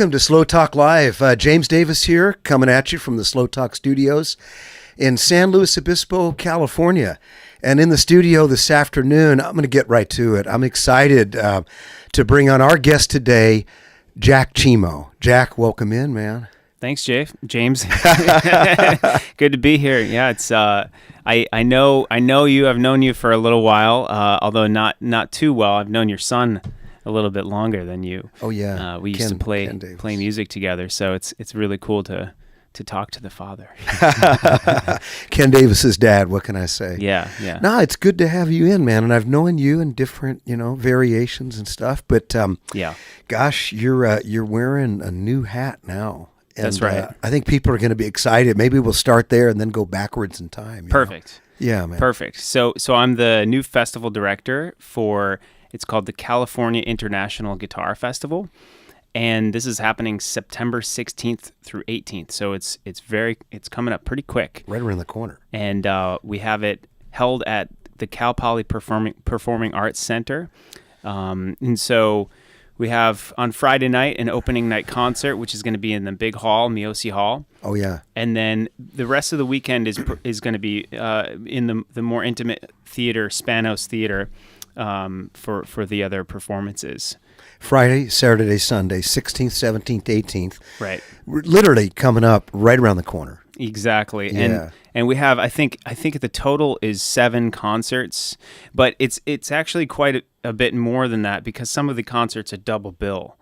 Welcome to Slow Talk Live. James Davis here, coming at you from the Slow Talk Studios in San Luis Obispo, California. And in the studio this afternoon, I'm going to get right to it. I'm excited to bring on our guest today, Jack Cimo. Jack, welcome in, man. Thanks, James. Good to be here. Yeah, it's I know you. I've known you for a little while, although not too well. I've known your son a little bit longer than you. Oh yeah, we used to play music together, so it's really cool to talk to the father. Ken Davis's dad. What can I say? Yeah. No, it's good to have you in, man. And I've known you in different, variations and stuff. But yeah, gosh, you're wearing a new hat now. And, that's right. I think people are going to be excited. Maybe we'll start there and then go backwards in time. Perfect. Yeah, man. Perfect. So I'm the new festival director for. It's called the California International Guitar Festival, and this is happening September 16th through 18th. So it's coming up pretty quick. Right around the corner. And we have it held at the Cal Poly Performing Arts Center. And so we have on Friday night an opening night concert, which is going to be in the big hall, Miosi Hall. Oh yeah. And then the rest of the weekend is going to be in the more intimate theater, Spanos Theater. For the other performances. Friday, Saturday, Sunday, 16th, 17th, 18th. Right. We're literally coming up right around the corner. Exactly. Yeah. And we have, I think the total is 7 concerts, but it's actually quite a bit more than that because some of the concerts are double bill.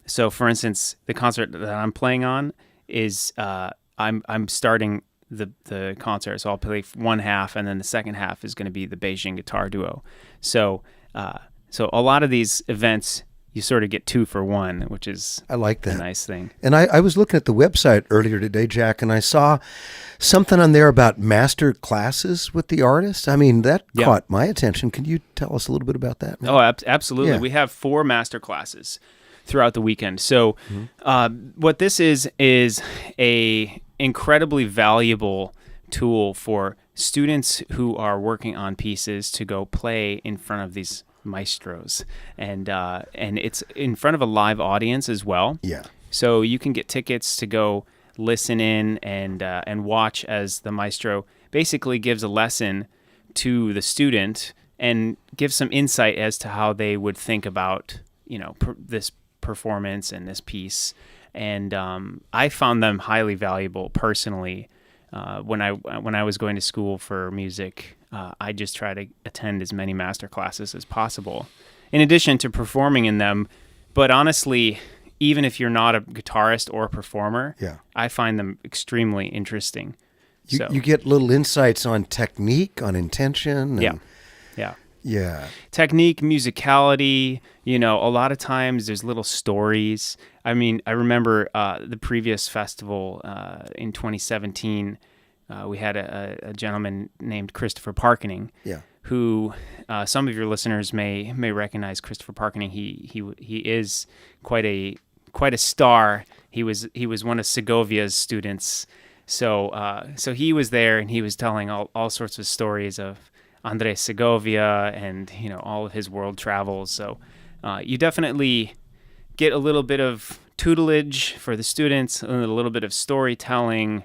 So for instance, the concert that I'm playing on is I'm starting the concert, so I'll play one half, and then the second half is going to be the Beijing guitar duo. So a lot of these events you sort of get 2 for 1, which is I like that. a nice thing. And I was looking at the website earlier today, Jack, and I saw something on there about master classes with the artist. I mean, that caught my attention. Can you tell us a little bit about that, man? Oh, absolutely. Yeah. We have 4 master classes throughout the weekend. So what this is a incredibly valuable tool for students who are working on pieces to go play in front of these maestros, and it's in front of a live audience as well. Yeah. So you can get tickets to go listen in and watch as the maestro basically gives a lesson to the student and gives some insight as to how they would think about this performance and this piece. And I found them highly valuable personally. When I was going to school for music, I just try to attend as many master classes as possible, in addition to performing in them. But honestly, even if you're not a guitarist or a performer, I find them extremely interesting. You get little insights on technique, on intention. And Yeah. Technique, musicality, a lot of times there's little stories. I mean, I remember the previous festival in 2017, we had a gentleman named Christopher Parkening, who some of your listeners may recognize Christopher Parkening. He is quite a star. He was one of Segovia's students. So he was there, and he was telling all sorts of stories of Andres Segovia and all of his world travels. So you definitely get a little bit of tutelage for the students, and a little bit of storytelling.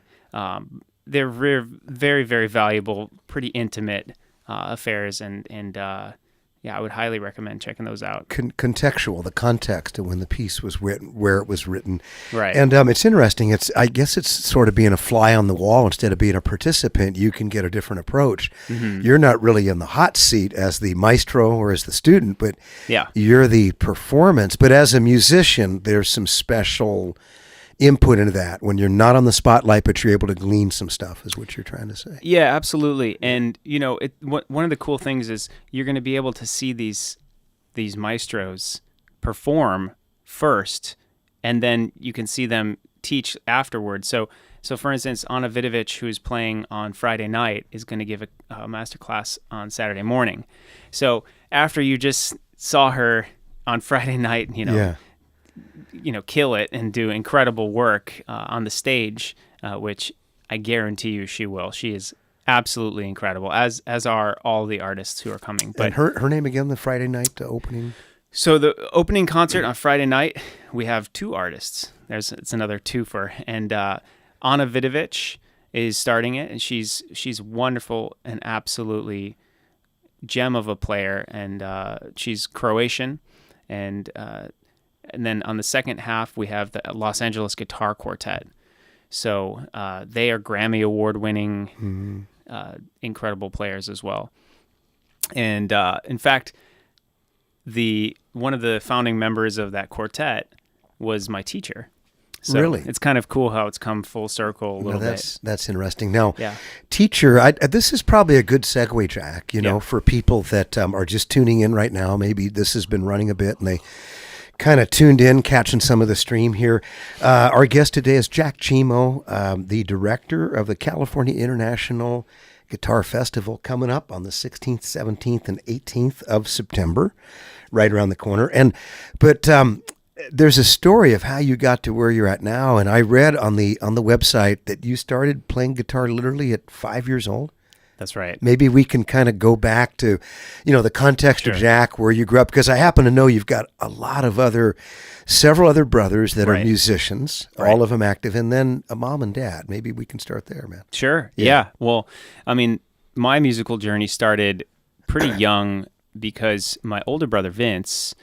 They're very, very valuable, pretty intimate affairs, and I would highly recommend checking those out. Contextual, the context of when the piece was written, where it was written. Right. And it's interesting. I guess it's sort of being a fly on the wall instead of being a participant. You can get a different approach. Mm-hmm. You're not really in the hot seat as the maestro or as the student, but you're the performance. But as a musician, there's some special input into that when you're not on the spotlight, but you're able to glean some stuff, is what you're trying to say. Yeah, absolutely. And one of the cool things is you're going to be able to see these maestros perform first, and then you can see them teach afterwards. So for instance, Anna Vidovic, who's playing on Friday night, is going to give a master class on Saturday morning. So after you just saw her on Friday night, kill it and do incredible work on the stage, which I guarantee you she will. She is absolutely incredible, as are all the artists who are coming. But and her name again, the Friday night opening? So the opening concert on Friday night, we have 2 artists. It's another twofer, and Anna Vidovic is starting it, and she's wonderful and absolutely gem of a player, and she's Croatian, and then on the second half we have the Los Angeles Guitar Quartet. So they are Grammy Award winning, incredible players as well. And in fact, one of the founding members of that quartet was my teacher. So really? It's kind of cool how it's come full circle a little bit. That's interesting. Now, yeah. Teacher, this is probably a good segue, Jack, for people that are just tuning in right now. Maybe this has been running a bit and they kind of tuned in, catching some of the stream here. Our guest today is Jack Cimo, the director of the California International Guitar Festival, coming up on the 16th, 17th, and 18th of September, right around the corner. But there's a story of how you got to where you're at now, and I read on the website that you started playing guitar literally at 5 years old. That's right. Maybe we can kind of go back to, the context of Jack, where you grew up, because I happen to know you've got several other brothers that are musicians, all of them active, and then a mom and dad. Maybe we can start there, man. Sure. Yeah. Well, I mean, my musical journey started pretty young because my older brother, Vince,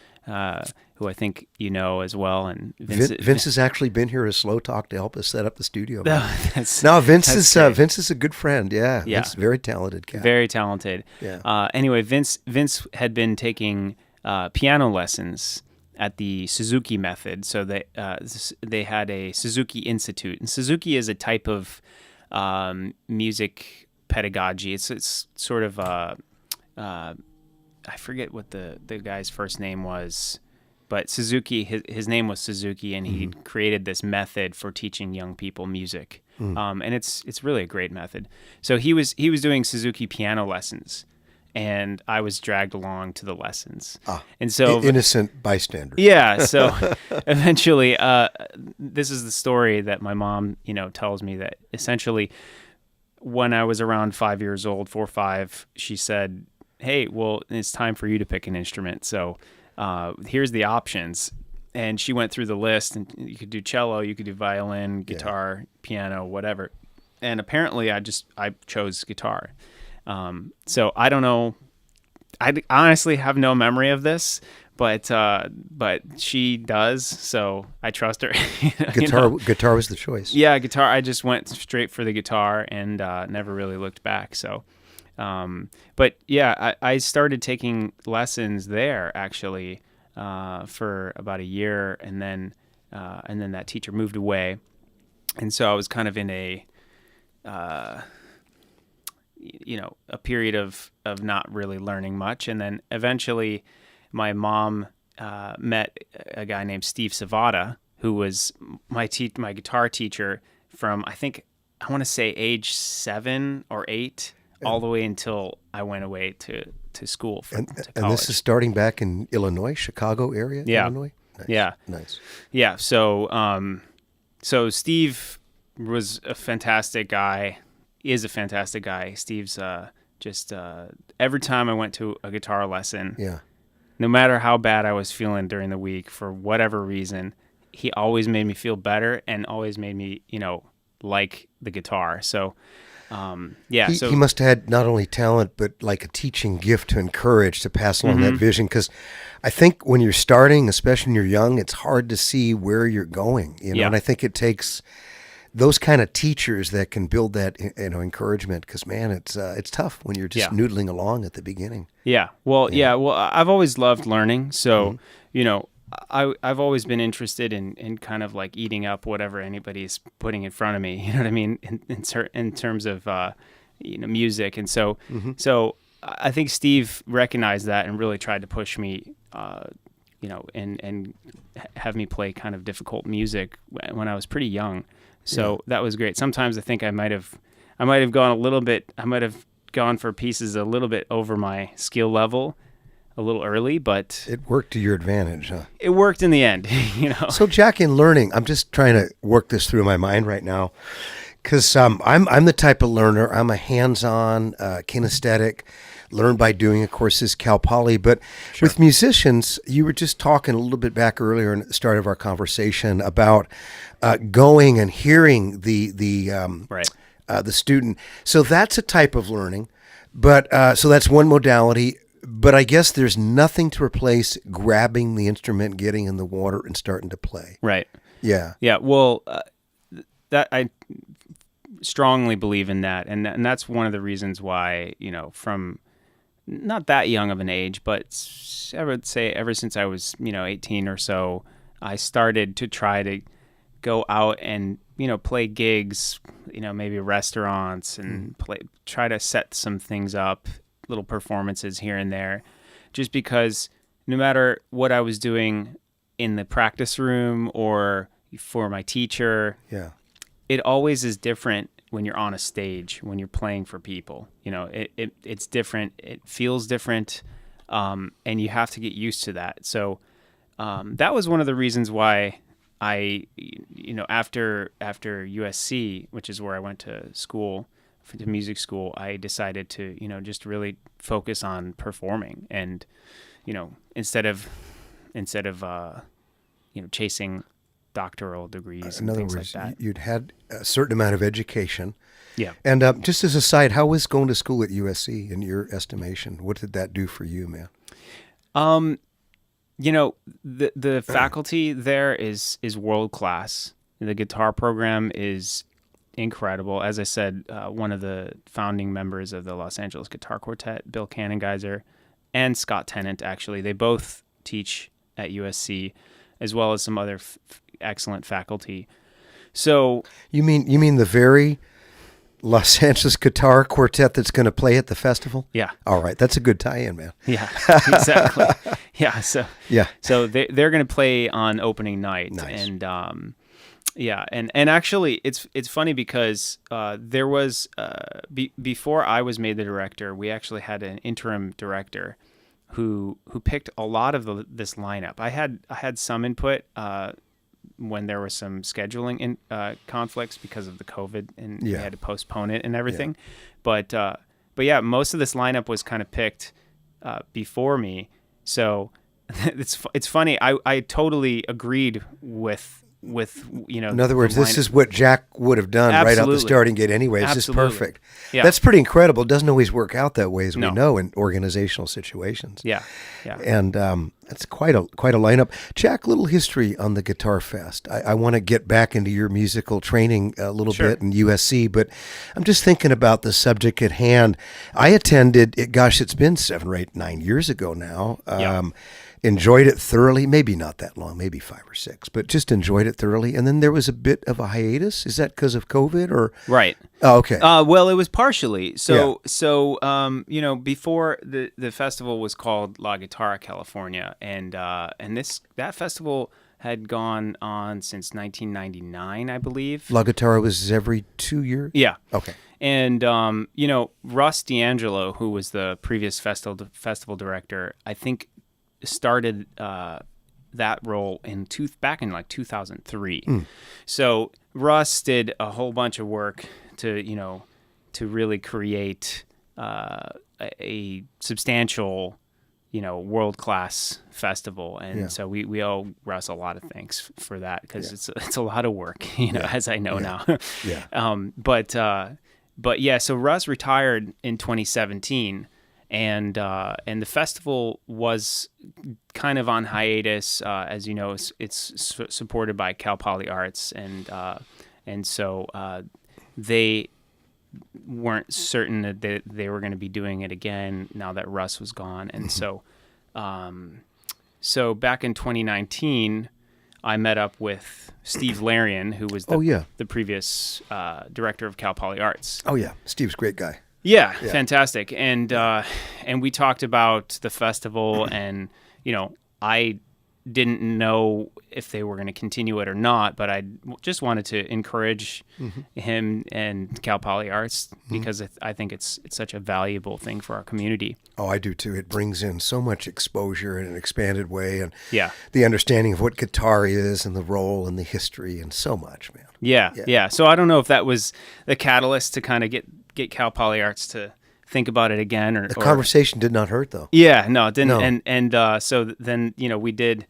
who I think you know as well. And Vince has actually been here as Slow Talk to help us set up the studio. Vince is a good friend. Yeah. Vince, very talented cat. Very talented. Yeah. Anyway, Vince had been taking piano lessons at the Suzuki method. So they had a Suzuki Institute, and Suzuki is a type of music pedagogy. It's sort of I forget what the guy's first name was, but Suzuki, his name was Suzuki, and he created this method for teaching young people music. And it's really a great method. So he was doing Suzuki piano lessons, and I was dragged along to the lessons. And so innocent bystander. Yeah. So eventually, this is the story that my mom, tells me, that essentially when I was around 5 years old, 4 or 5, she said, "Hey, well, it's time for you to pick an instrument. So here's the options." And she went through the list, and you could do cello, you could do violin, guitar, piano, whatever. And apparently I chose guitar. So I don't know. I honestly have no memory of this, but she does, so I trust her. Guitar was the choice. Yeah, guitar. I just went straight for the guitar and never really looked back. So, but yeah, I started taking lessons there actually for about a year, and then that teacher moved away, and so I was kind of in a period of not really learning much. And then eventually my mom met a guy named Steve Savada, who was my guitar teacher from, I want to say age 7 or 8, all the way until I went away to school to college. And this is starting back in Illinois, Chicago area? Yeah. Illinois? Nice. Yeah. Nice. Yeah. So Steve was a fantastic guy. Is a fantastic guy. Steve's just every time I went to a guitar lesson, no matter how bad I was feeling during the week, for whatever reason, he always made me feel better and always made me, like the guitar. So, he must have had not only talent, but like a teaching gift to encourage, to pass along that vision. Because I think when you're starting, especially when you're young, it's hard to see where you're going, and I think it takes those kind of teachers that can build that, encouragement, because man, it's tough when you're just noodling along at the beginning. Yeah. Well, Well, I've always loved learning. So, I've always been interested in kind of like eating up whatever anybody's putting in front of me. You know what I mean? In terms of, music. And so, I think Steve recognized that and really tried to push me, and have me play kind of difficult music when I was pretty young. So that was great. Sometimes I think I might have gone for pieces a little bit over my skill level a little early, but it worked to your advantage, huh? It worked in the end, So Jack, in learning, I'm just trying to work this through my mind right now, because I'm the type of learner. I'm a hands-on, kinesthetic. learn by doing, of course, is Cal Poly. But with musicians, you were just talking a little bit back earlier at the start of our conversation about going and hearing the student. So that's a type of learning. But so that's one modality. But I guess there's nothing to replace grabbing the instrument, getting in the water, and starting to play. Right. Yeah. Yeah. Well, that I strongly believe in that, and that's one of the reasons why, from not that young of an age, but I would say ever since I was 18 or so, I started to try to go out and play gigs, maybe restaurants, and try to set some things up, little performances here and there, just because no matter what I was doing in the practice room or for my teacher, it always is different when you're on a stage, when you're playing for people. It's different, it feels different, and you have to get used to that. So that was one of the reasons why I, after USC, which is where I went to school, to music school, I decided to, just really focus on performing, and, instead of chasing doctoral degrees. In and other things words, like that. You'd had a certain amount of education. Yeah. And just as a side, how was going to school at USC in your estimation? What did that do for you, man? The faculty there is world class. The guitar program is incredible. As I said, one of the founding members of the Los Angeles Guitar Quartet, Bill Cannengeiser, and Scott Tennant, actually, they both teach at USC, as well as some other excellent faculty. So you mean the very Los Angeles Guitar Quartet that's going to play at the festival? Yeah. All right, that's a good tie-in, man. Yeah, exactly. Yeah. So they're going to play on opening night. Nice. And and actually it's funny because there was before I was made the director, we actually had an interim director who picked a lot of this lineup. I had some input when there were some scheduling conflicts because of the COVID, and we had to postpone it and everything. Yeah. But yeah, most of this lineup was kind of picked before me. So it's funny. I totally agreed with in other words, this is what Jack would have done right out the starting gate anyway. It's just perfect. Yeah. That's pretty incredible. It doesn't always work out that way, as we know, in organizational situations. Yeah. And that's quite a lineup. Jack, little history on the Guitar Fest. I want to get back into your musical training a little bit in USC, but I'm just thinking about the subject at hand. I attended it. Gosh, it's been 7 or 8, 9 years ago now. Enjoyed it thoroughly. Maybe not that long, maybe 5 or 6, but just enjoyed it thoroughly. And then there was a bit of a hiatus. Is that because of COVID or? Right. Oh, okay. Well, it was partially. So before the festival was called La Guitarra California, and that festival had gone on since 1999, I believe. La Guitarra was every 2 years? Yeah. Okay. And, Russ D'Angelo, who was the previous festival director, I think started that role back in like 2003. So Russ did a whole bunch of work to really create a substantial world-class festible, and so we owe Russ a lot of thanks for that, because it's a lot of work, as I know now. But yeah, so Russ retired in 2017. And the festival was kind of on hiatus, as you know. It's supported by Cal Poly Arts, and so they weren't certain that they were going to be doing it again now that Russ was gone. And so back in 2019, I met up with Steve Larian, who was the previous director of Cal Poly Arts. Oh yeah, Steve's a great guy. Yeah, fantastic. And we talked about the festival, and I didn't know if they were going to continue it or not, but I just wanted to encourage him and Cal Poly Arts, because I think it's such a valuable thing for our community. Oh, I do too. It brings in so much exposure in an expanded way, and the understanding of what guitar is and the role and the history and so much, man. Yeah. So I don't know if that was the catalyst to kind of get Cal Poly Arts to think about it again. Or the conversation did not hurt, though. Yeah, no, it didn't. No. And so then, we did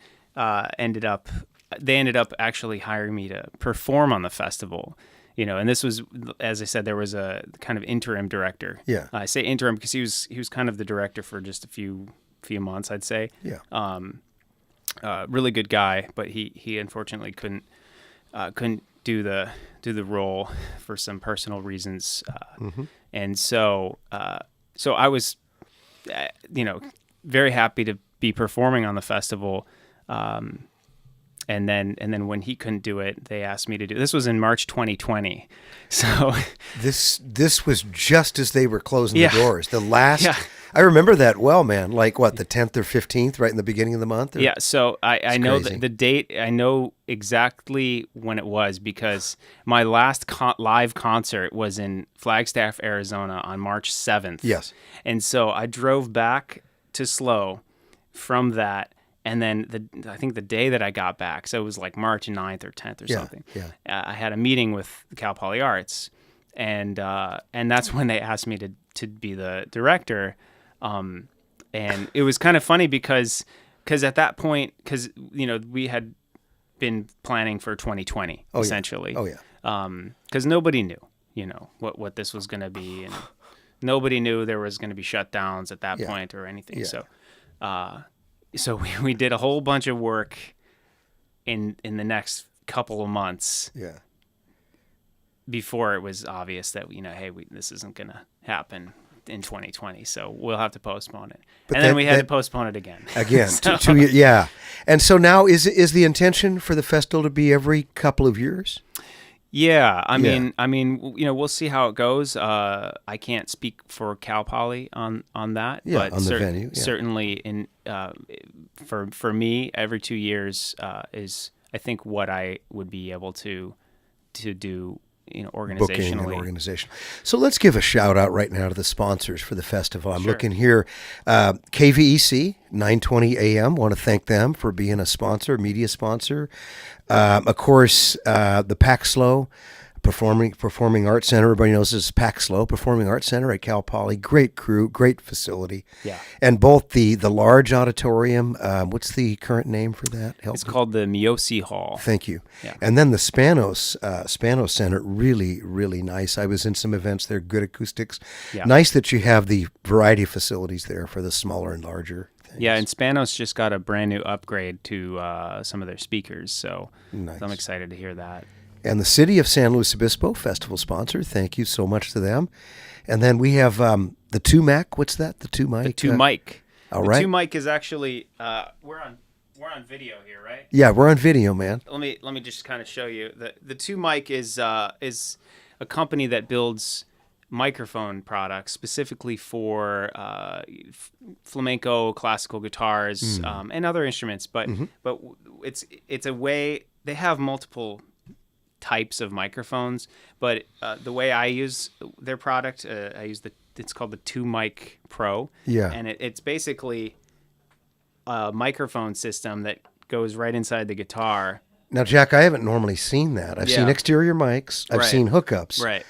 they ended up actually hiring me to perform on the festival. And this was, as I said, there was a kind of interim director. Yeah. I say interim because he was kind of the director for just a few months, I'd say. Yeah. Really good guy, but he unfortunately couldn't do the role for some personal reasons. And so I was, very happy to be performing on the festival. And then when he couldn't do it, they asked me to do. This was in March 2020, so this was just as they were closing Yeah. the doors. The last, Yeah. I remember that well, man. Like what, the 10th or 15th, right in the beginning of the month? Or? Yeah, so I know crazy. the date. I know exactly when it was because my last live concert was in Flagstaff, Arizona on March 7th. Yes. And so I drove back to SLO from that, and then I think the day that I got back, so it was like March 9th or 10th or something. Yeah. I had a meeting with Cal Poly Arts, and that's when they asked me to be the director. And it was kind of funny because at that point, because we had been planning for 2020 essentially. Oh yeah. Because nobody knew, what this was going to be, and nobody knew there was going to be shutdowns at that point or anything. Yeah. So we did a whole bunch of work in the next couple of months. Yeah. Before it was obvious that hey, this isn't going to happen in 2020, so we'll have to postpone it. But then we had to postpone it again. Again, So- 2 years. Yeah. And so now is the intention for the festival to be every couple of years? Yeah, I mean, we'll see how it goes. I can't speak for Cal Poly on that, Yeah, but on the venue. Yeah. certainly in for me, every 2 years is I think what I would be able to do, organizationally. Booking and organization. So let's give a shout out right now to the sponsors for the festival. I'm Sure. looking here, KVEC 920 AM. Want to thank them for being a sponsor, media sponsor. Of course, the SLO Performing Arts Center. Everybody knows this is SLO Performing Arts Center at Cal Poly. Great crew, great facility. Yeah. And both the large auditorium. What's the current name for that? It's called the Miosi Hall. Thank you. Yeah. And then the Spanos Center, really, really nice. I was in some events there, good acoustics. Yeah. Nice that you have the variety of facilities there for the smaller and larger things. Yeah, and Spanos just got a brand new upgrade to some of their speakers, so Nice. I'm excited to hear that. And the City of San Luis Obispo festival sponsor, thank you so much to them. And then we have the 2 Mac. What's that? The 2 Mic? The 2 Mic. All the right. 2 Mic is actually we're on video here, right? Yeah, we're on video, man. Let me just kind of show you. The 2 Mic is a company that builds microphone products specifically for flamenco, classical guitars, and other instruments. But it's a way they have multiple types of microphones, but the way I use their product, it's called the 2 Mic Pro. Yeah. And it's basically a microphone system that goes right inside the guitar. Now, Jack, I haven't normally seen that. I've seen exterior mics. I've Right. seen hookups. Right.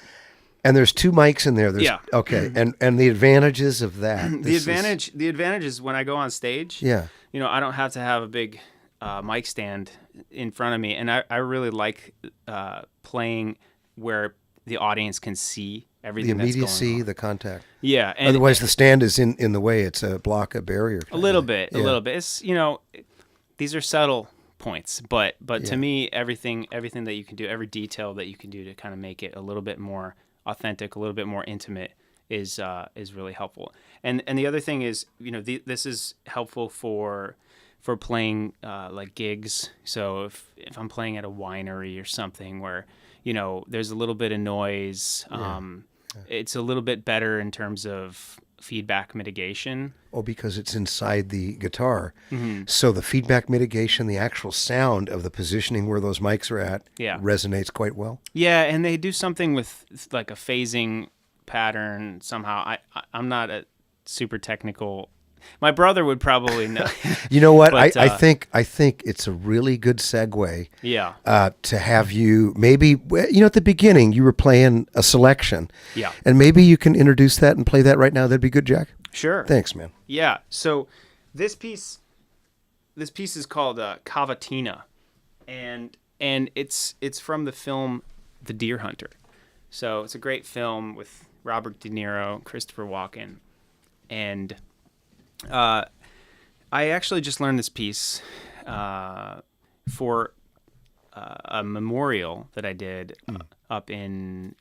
And there's 2 mics in there. Yeah. Okay. And the advantages of that. The advantage is when I go on stage, Yeah. I don't have to have a big mic stand in front of me, and I really like playing where the audience can see The everything that's immediacy, going on. the contact. Yeah, and Otherwise, the stand is in the way. It's a block, a barrier. a little bit. It's these are subtle points, but to me, everything that you can do, every detail that you can do to kind of make it a little bit more authentic, a little bit more intimate is really helpful. And the other thing is, this is helpful for playing like gigs. So if I'm playing at a winery or something where there's a little bit of noise, it's a little bit better in terms of feedback mitigation. Oh, because it's inside the guitar. Mm-hmm. So the feedback mitigation, the actual sound of the positioning where those mics are at, resonates quite well. Yeah, and they do something with like a phasing pattern somehow. I'm not a super technical My brother would probably know. You know what? But, I think it's a really good segue. Yeah. To have you maybe at the beginning you were playing a selection. Yeah. And maybe you can introduce that and play that right now. That'd be good, Jack. Sure. Thanks, man. Yeah. So this piece is called Cavatina, and it's from the film The Deer Hunter. So it's a great film with Robert De Niro, Christopher Walken, and I actually just learned this piece for a memorial that I did up in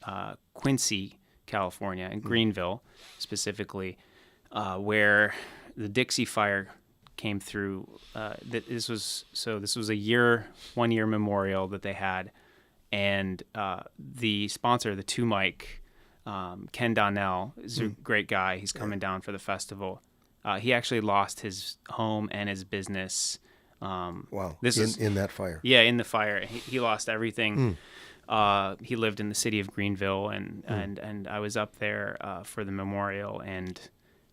Quincy, California, in Greenville specifically, where the Dixie Fire came through. This was a 1 year memorial that they had, and the sponsor, the Two Mic, Ken Donnell, is a great guy. He's coming down for the festival. He actually lost his home and his business. Wow! This is in that fire. Yeah, in the fire, he lost everything. He lived in the city of Greenville, and I was up there for the memorial, and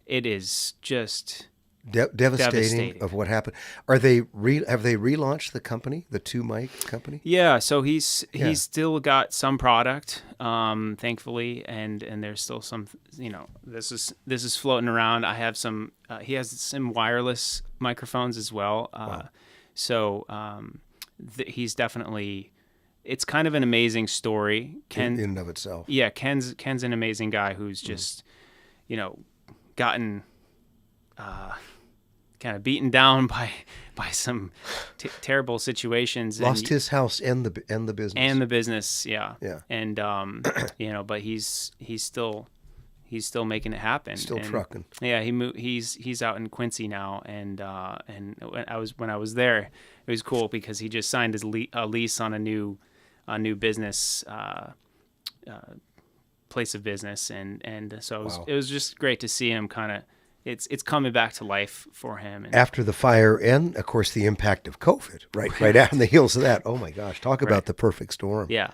it is just devastating of what happened. Have they relaunched the company, the Two Mic company? Yeah, so he's still got some product, thankfully, and there's still some, this is floating around. I have some. He has some wireless microphones as well. Wow. So he's definitely. It's kind of an amazing story. Ken, in and of itself. Yeah, Ken's an amazing guy who's just, gotten kind of beaten down by some terrible situations. Lost his house and the business. And the business, yeah. Yeah. And but he's still making it happen. Still trucking. Yeah, he's out in Quincy now, and when I was there, it was cool because he just signed his lease on a new business place of business, and so it was just great to see him kind of. It's coming back to life for him. And after the fire and, of course, the impact of COVID, right on the heels of that. Oh, my gosh. Talk about the perfect storm. Yeah.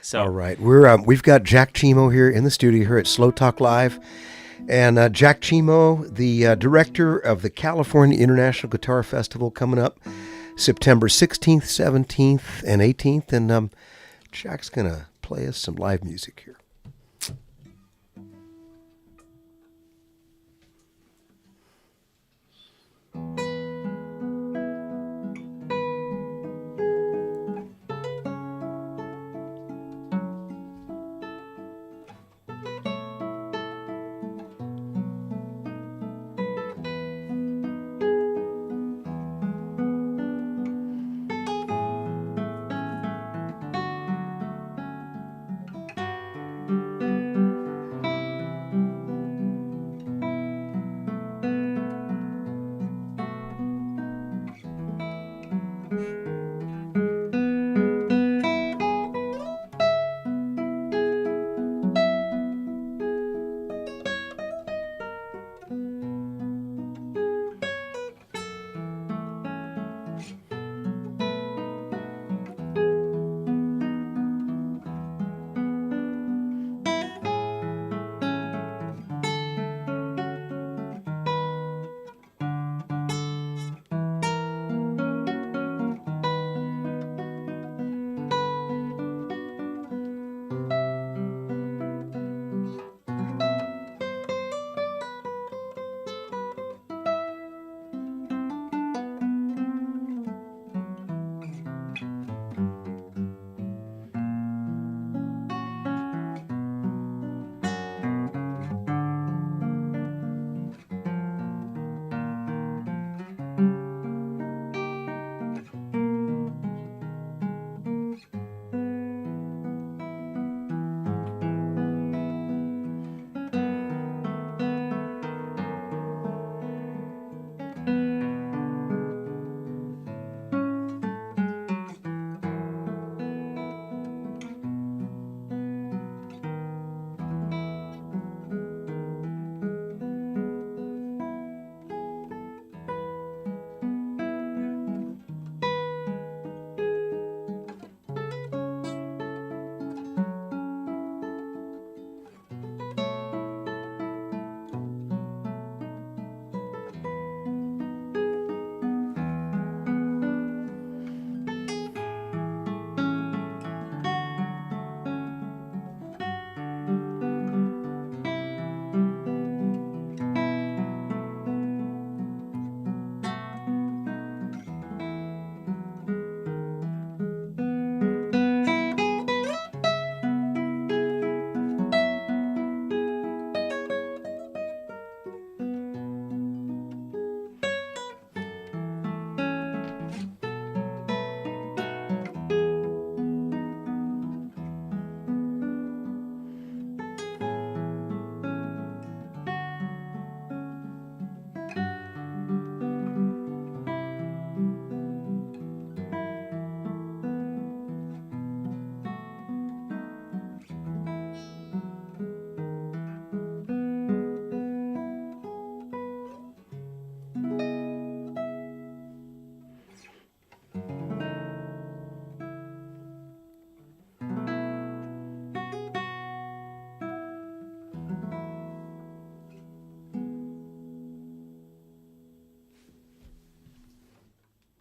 So, all right. We've got Jack Cimo here in the studio here at SLO Talk Live. And Jack Cimo, the director of the California International Guitar Festival, coming up September 16th, 17th, and 18th. And Jack's going to play us some live music here.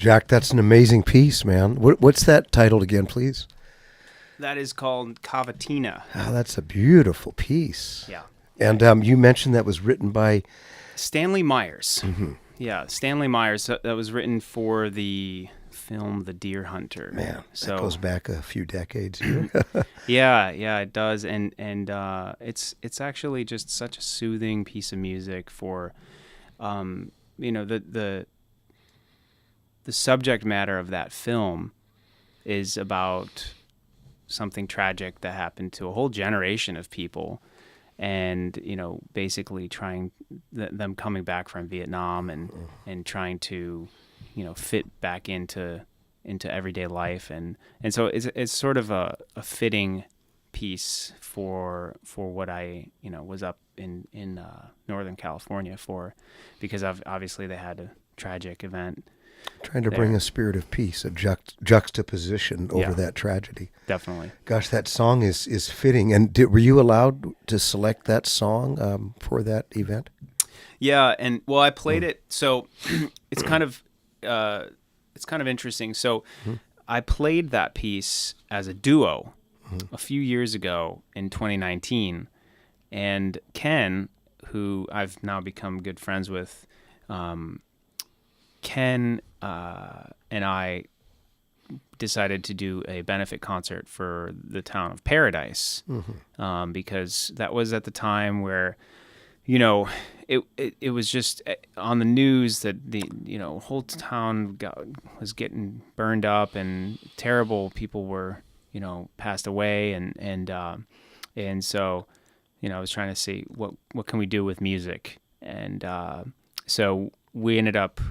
Jack, that's an amazing piece, man. What's that titled again, please? That is called Cavatina. Oh, that's a beautiful piece. Yeah. And you mentioned that was written by Stanley Myers. Mm-hmm. Yeah, Stanley Myers. That was written for the film The Deer Hunter. Man, that goes back a few decades here. yeah, it does, and it's actually just such a soothing piece of music for, the subject matter of that film is about something tragic that happened to a whole generation of people, and basically trying them coming back from Vietnam and trying to fit back into everyday life, and so it's sort of a fitting piece for what I was up in Northern California for, because obviously they had a tragic event. Trying to bring a spirit of peace, a juxtaposition over that tragedy. Definitely. Gosh, that song is fitting. And were you allowed to select that song for that event? Yeah, and well, I played it. So it's kind of interesting. So I played that piece as a duo a few years ago in 2019, and Ken, who I've now become good friends with, Ken and I decided to do a benefit concert for the town of Paradise, because that was at the time where, it was just on the news that the whole town was getting burned up, and terrible people were passed away, and so I was trying to see what can we do with music, and so we ended up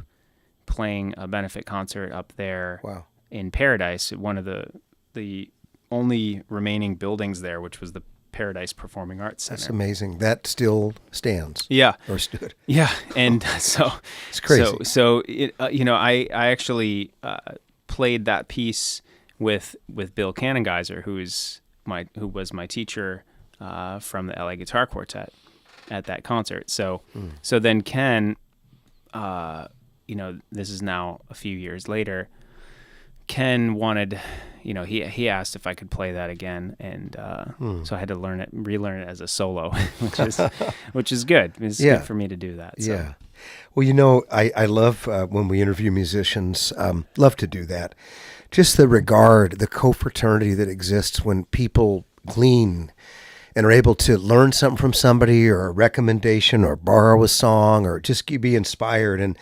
playing a benefit concert up there. Wow. In Paradise, one of the only remaining buildings there, which was the Paradise Performing Arts Center. That's amazing. That still stands. Yeah. Or stood. Yeah, and so it's crazy. So it, I actually played that piece with Bill Cannengeiser, who was my teacher from the LA Guitar Quartet at that concert. So then Ken, this is now a few years later, Ken wanted, he asked if I could play that again, and so I had to relearn it as a solo, which is good. It's good for me to do that. So. Yeah. Well, I love when we interview musicians, love to do that. Just the regard, the co-fraternity that exists when people glean and are able to learn something from somebody, or a recommendation, or borrow a song, or just be inspired, and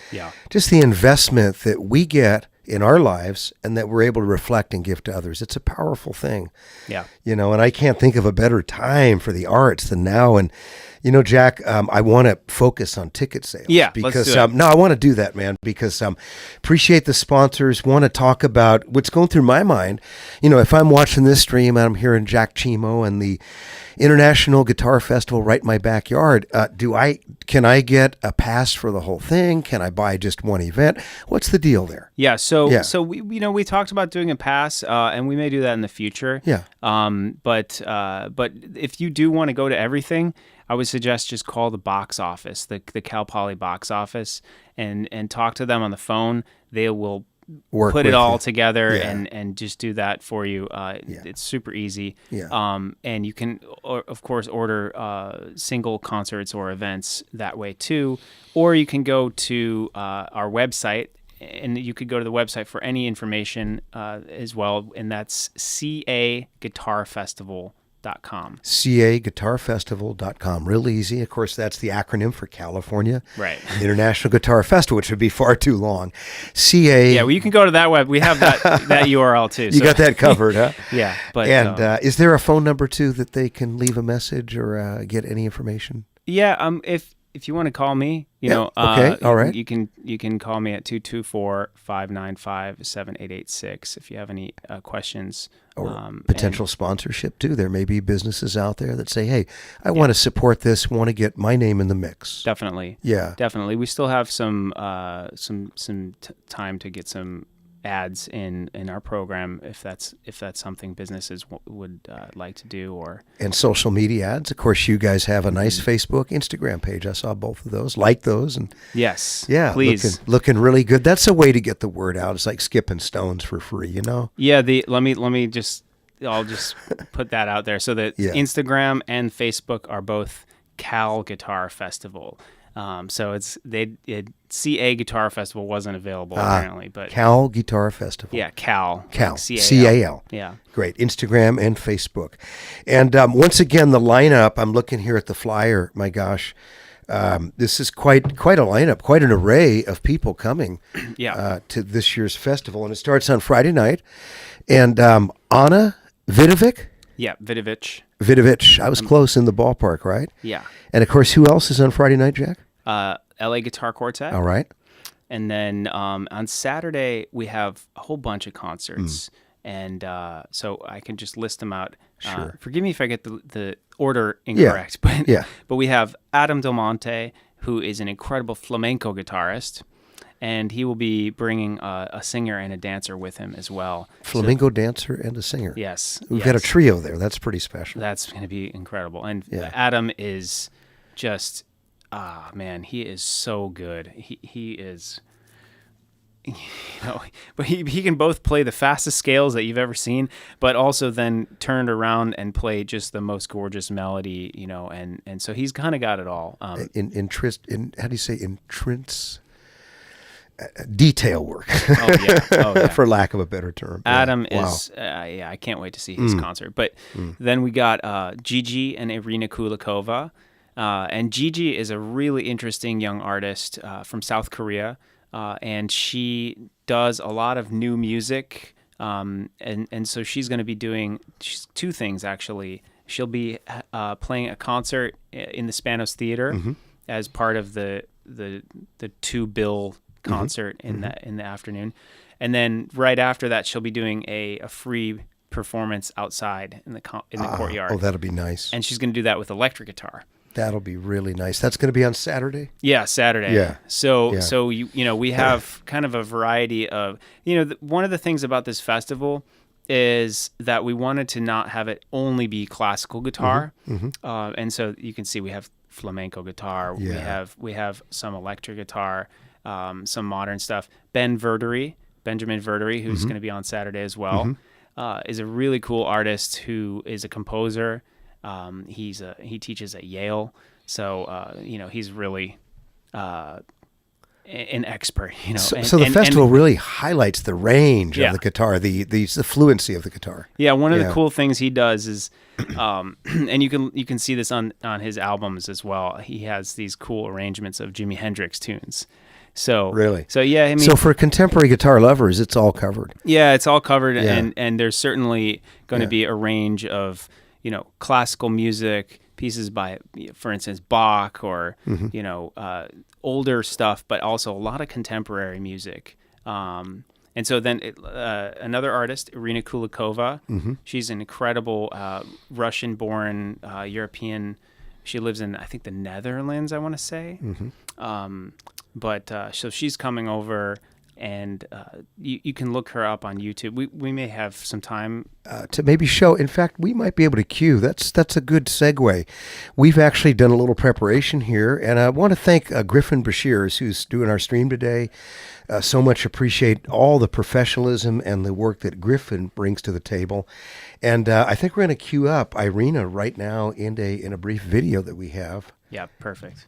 just the investment that we get in our lives and that we're able to reflect and give to others. It's a powerful thing. Yeah. And I can't think of a better time for the arts than now. And, Jack, I want to focus on ticket sales. Yeah, because, let's do it. No, I want to do that, man, because appreciate the sponsors, want to talk about what's going through my mind. If I'm watching this stream and I'm hearing Jack Cimo and the International Guitar Festival right in my backyard, can I get a pass for the whole thing? Can I buy just one event? What's the deal there? Yeah, so we talked about doing a pass, and we may do that in the future. Yeah. But if you do want to go to everything, I would suggest just call the box office, the Cal Poly box office, and talk to them on the phone. They will put it all together and just do that for you. It's super easy. Yeah. And you can, of course, order single concerts or events that way too. Or you can go to our website, and you could go to the website for any information as well, and that's caguitarfestival.com. caguitarfestival.com. Real easy. Of course, that's the acronym for California International Guitar Festival, which would be far too long. CA. Yeah, well, you can go to that web. We have that URL too. You got that covered, huh? Yeah. But is there a phone number too that they can leave a message or get any information? Yeah. If you want to call me, okay, all right. You can call me at 224-595-7886 if you have any questions. Or potential sponsorship too. There may be businesses out there that say, "Hey, I want to support this. Want to get my name in the mix." Definitely. Yeah. Definitely. We still have some time to get some ads in our program if that's something businesses would like to do. Or and social media ads. Of course, you guys have a nice Facebook, Instagram page. I saw both of those. Like those, and yes, yeah, please, looking really good. That's a way to get the word out. It's like skipping stones for free, you know. Yeah, I'll just put that out there. So that Instagram and Facebook are both Cal Guitar Festival. So CA Guitar Festival wasn't available apparently, but Cal Guitar Festival. Yeah, Cal. C-A-L. Yeah. Great. Instagram and Facebook. And once again, the lineup, I'm looking here at the flyer. My gosh, this is quite a lineup, quite an array of people coming to this year's festival. And it starts on Friday night. And Anna Vidovic? Yeah, Vidovic. I was close in the ballpark, right? Yeah. And of course, who else is on Friday night, Jack? LA Guitar Quartet. All right. And then on Saturday, we have a whole bunch of concerts. And so I can just list them out. Sure. Forgive me if I get the order incorrect. But we have Adam Del Monte, who is an incredible flamenco guitarist. And he will be bringing a singer and a dancer with him as well. Flamenco dancer and a singer. Yes. We've got a trio there. That's pretty special. That's going to be incredible. And Adam is just, man, he is so good. He is, but he can both play the fastest scales that you've ever seen, but also then turned around and play just the most gorgeous melody, and so he's kind of got it all. In how do you say, intrinsic? Detail work, for lack of a better term. Adam is, I can't wait to see his concert. But then we got Gigi and Irina Kulikova. And Gigi is a really interesting young artist from South Korea. And she does a lot of new music. And so she's going to be doing two things, actually. She'll be playing a concert in the Spanos Theater as part of the two-bill concert in the afternoon, and then right after that she'll be doing a free performance outside in the courtyard. Oh, that'll be nice. And she's going to do that with electric guitar. That'll be really nice. That's going to be on Saturday? Yeah, Saturday. Yeah. So we have kind of a variety of, one of the things about this festival is that we wanted to not have it only be classical guitar. And so you can see we have flamenco guitar, we have some electric guitar, some modern stuff. Benjamin Verdery, who's going to be on Saturday as well, is a really cool artist who is a composer. He teaches at Yale, so he's really an expert. So the festival really highlights the range of the guitar, the fluency of the guitar. Yeah, one of the cool things he does is, and you can see this on his albums as well. He has these cool arrangements of Jimi Hendrix tunes. So really, so for contemporary guitar lovers, it's all covered. Yeah, it's all covered, and there's certainly going to be a range of classical music pieces by, for instance, Bach, or older stuff, but also a lot of contemporary music. And so then another artist, Irina Kulikova, she's an incredible Russian-born European. She lives in, I think, the Netherlands, I want to say. But so she's coming over, and you can look her up on YouTube. We may have some time to maybe show. In fact, we might be able to cue. That's a good segue. We've actually done a little preparation here, and I want to thank Griffin Bashirs, who's doing our stream today. So much appreciate all the professionalism and the work that Griffin brings to the table. And I think we're going to cue up Irina right now in a brief video that we have. Yeah, perfect.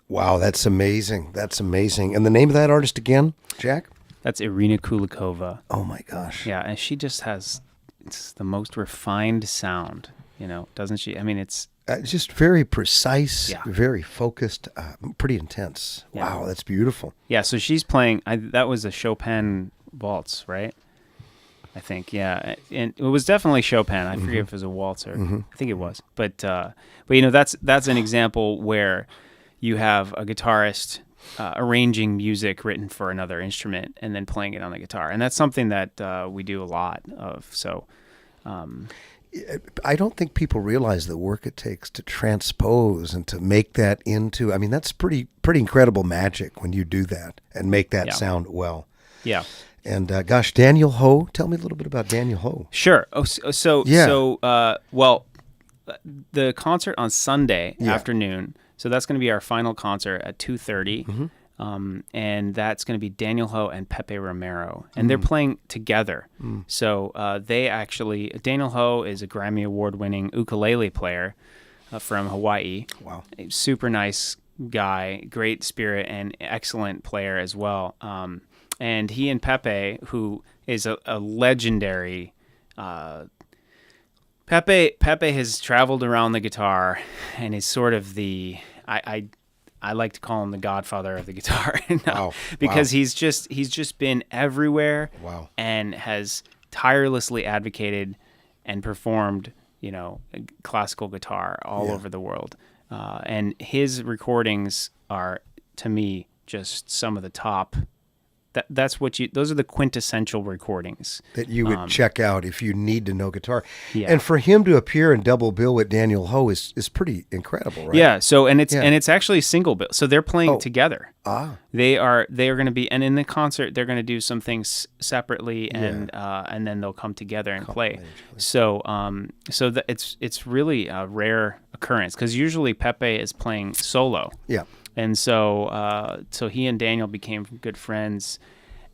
Wow, that's amazing. That's amazing. And the name of that artist again, Jack? That's Irina Kulikova. Oh my gosh. Yeah, and she just has the most refined sound, doesn't she? I mean, it's just very precise, very focused, pretty intense. Yeah. Wow, that's beautiful. Yeah, so she's playing, that was a Chopin waltz, right? I think, yeah. And it was definitely Chopin. I forget if it was a waltz or, I think it was. But that's an example where you have a guitarist arranging music written for another instrument and then playing it on the guitar. And that's something that we do a lot of. So I don't think people realize the work it takes to transpose and to make that into, I mean, that's pretty incredible magic when you do that and make that sound well. Yeah. And gosh, Daniel Ho, tell me a little bit about Daniel Ho. Sure. So the concert on Sunday afternoon, so that's going to be our final concert at 2:30, and that's going to be Daniel Ho and Pepe Romero, and they're playing together. So Daniel Ho is a Grammy Award-winning ukulele player from Hawaii. Wow. A super nice guy, great spirit, and excellent player as well. And he and Pepe, who is a legendary, Pepe has traveled around the guitar and is sort of I like to call him the godfather of the guitar because he's just been everywhere and has tirelessly advocated and performed, classical guitar all over the world. And his recordings are, to me, just some of the top. Those are the quintessential recordings that you would check out if you need to know guitar. Yeah. And for him to appear and double bill with Daniel Ho is pretty incredible, right? Yeah. So and it's actually single bill. So they're playing together. They are going to be, and in the concert they're going to do some things separately, and then they'll come together and play. So it's really a rare occurrence because usually Pepe is playing solo. Yeah. And so he and Daniel became good friends,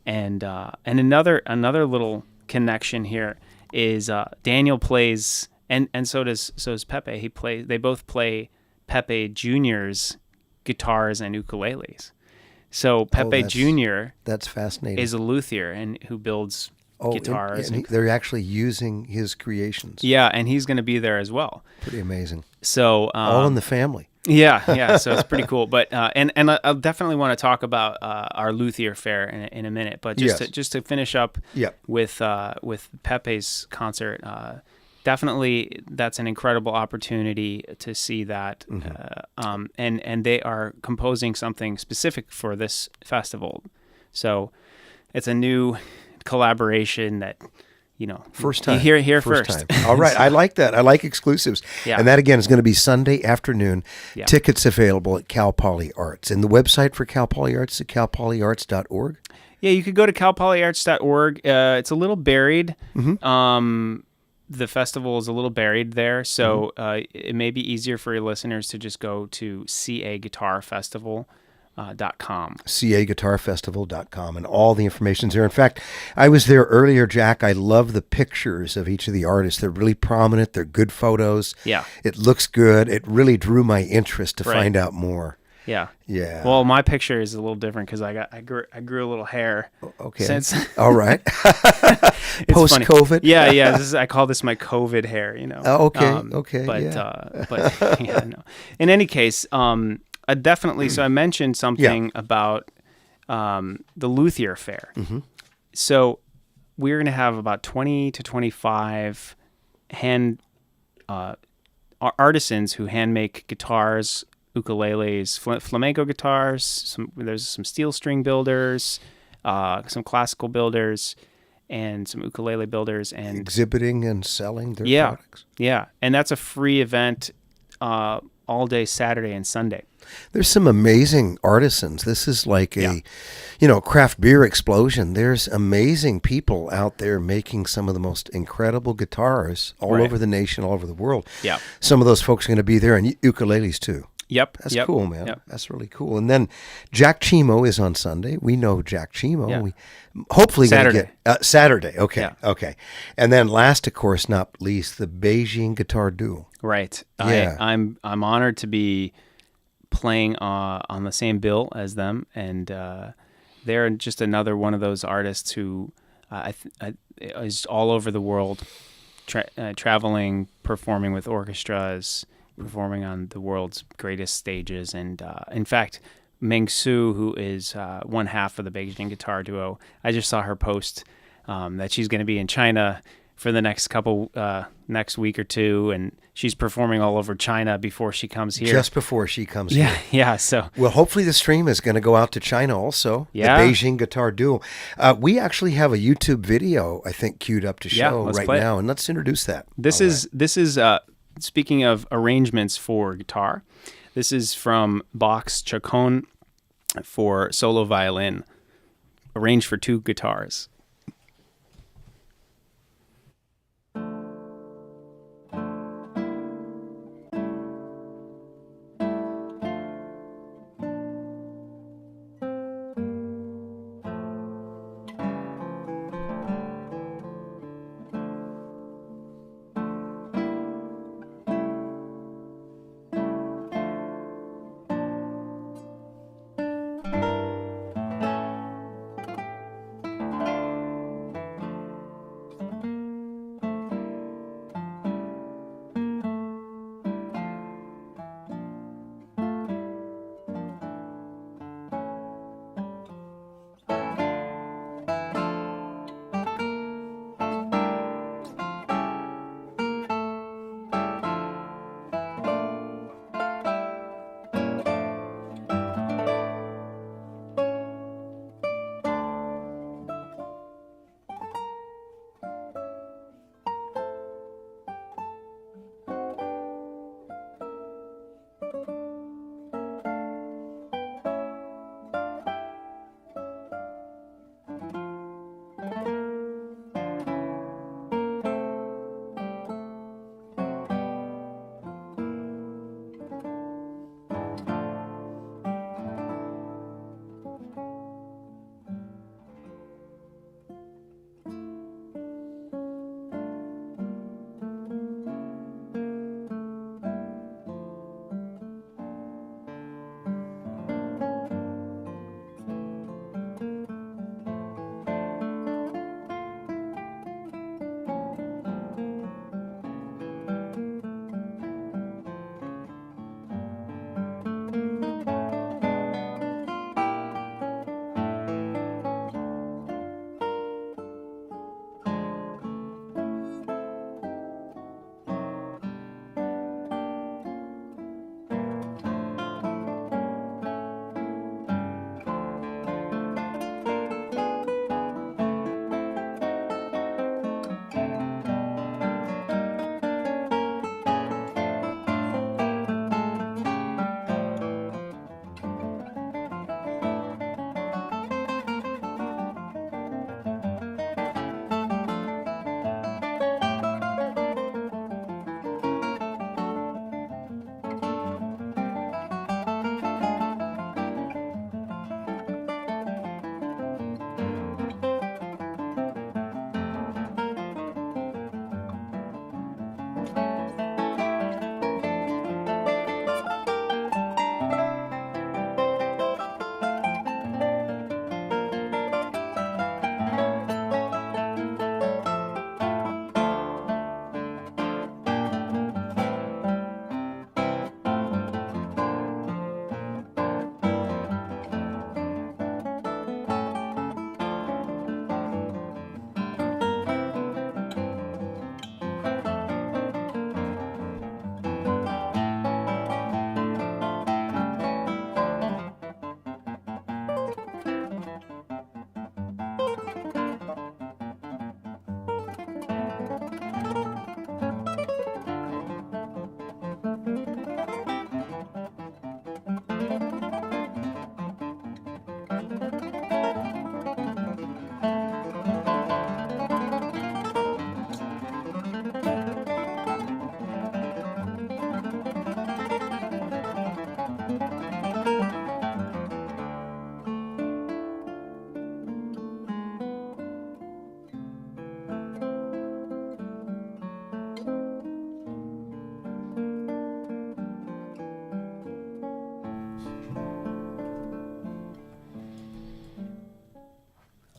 and another little connection here is Daniel plays, and so does Pepe. They both play Pepe Jr.'s guitars and ukuleles. So Pepe Jr. that's fascinating. Is a luthier and who builds guitars. And they're actually using his creations. Yeah, and he's going to be there as well. Pretty amazing. So all in the family. Yeah. So it's pretty cool. But and I'll definitely want to talk about our luthier fair in a minute. But just to finish up with Pepe's concert, definitely that's an incredible opportunity to see that. And they are composing something specific for this festival. So it's a new collaboration that. First time. You hear it here first. Time. All right. I like that. I like exclusives. Yeah. And that, again, is going to be Sunday afternoon. Yeah. Tickets available at Cal Poly Arts. And the website for Cal Poly Arts is calpolyarts.org. Yeah, you could go to calpolyarts.org. It's a little buried. The festival is a little buried there. So it may be easier for your listeners to just go to caguitarfestival.com. caguitarfestival.com, and all the information's there. In fact, I was there earlier, Jack. I love the pictures of each of the artists. They're really prominent. They're good photos. Yeah. It looks good. It really drew my interest to find out more. Yeah. Yeah. Well, my picture is a little different because I grew a little hair. Okay. Since all right. Post-COVID. Yeah. I call this my COVID hair. Oh, okay. But no. In any case, definitely. So I mentioned something about the luthier fair. So we're going to have about 20 to 25 artisans who hand make guitars, ukuleles, flamenco guitars. There's some steel string builders, some classical builders, and some ukulele builders, and exhibiting and selling their products. Yeah, and that's a free event all day Saturday and Sunday. There's some amazing artisans. This is like a craft beer explosion. There's amazing people out there making some of the most incredible guitars all over the nation, all over the world. Yeah. Some of those folks are going to be there, and ukuleles too. Yep. That's cool, man. Yep. That's really cool. And then Jack Cimo is on Sunday. We know Jack Cimo. Yeah. We hopefully Saturday. Saturday. Okay. Yeah. Okay. And then last, of course, not least, the Beijing Guitar Duel. Right. Yeah. I'm honored to be playing on the same bill as them, and they're just another one of those artists who is all over the world, traveling, performing with orchestras, performing on the world's greatest stages. And in fact, Ming Su, who is one half of the Beijing Guitar Duo, I just saw her post that she's going to be in China for the next week or two, and she's performing all over China before she comes here. Just before she comes here. Yeah. So, well, hopefully the stream is going to go out to China also. Yeah. The Beijing Guitar Duo. We actually have a YouTube video, I think, queued up to show right now, and let's introduce that. This is speaking of arrangements for guitar. This is from Bach's Chaconne for solo violin, arranged for 2 guitars.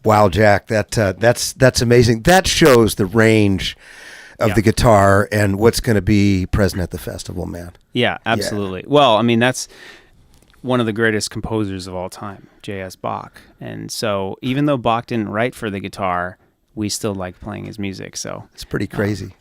Wow, Jack, that's amazing. That shows the range of the guitar and what's going to be present at the festival, man. Yeah, absolutely. Yeah. Well, I mean, that's one of the greatest composers of all time, J.S. Bach. And so even though Bach didn't write for the guitar, we still like playing his music. So it's pretty crazy.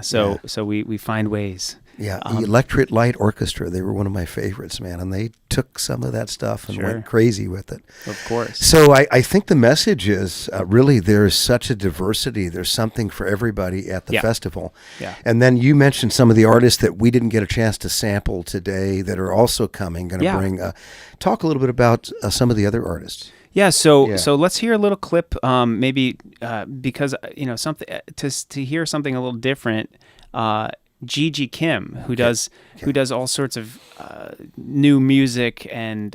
So we find ways. Yeah, the Electric Light Orchestra, they were one of my favorites, man, and they took some of that stuff and went crazy with it. Of course. So I think the message is really there's such a diversity. There's something for everybody at the festival. Yeah. And then you mentioned some of the artists that we didn't get a chance to sample today that are also coming, going to bring, talk a little bit about some of the other artists. Yeah, so let's hear a little clip, maybe because something to hear something a little different. Gigi Kim, who does all sorts of new music, and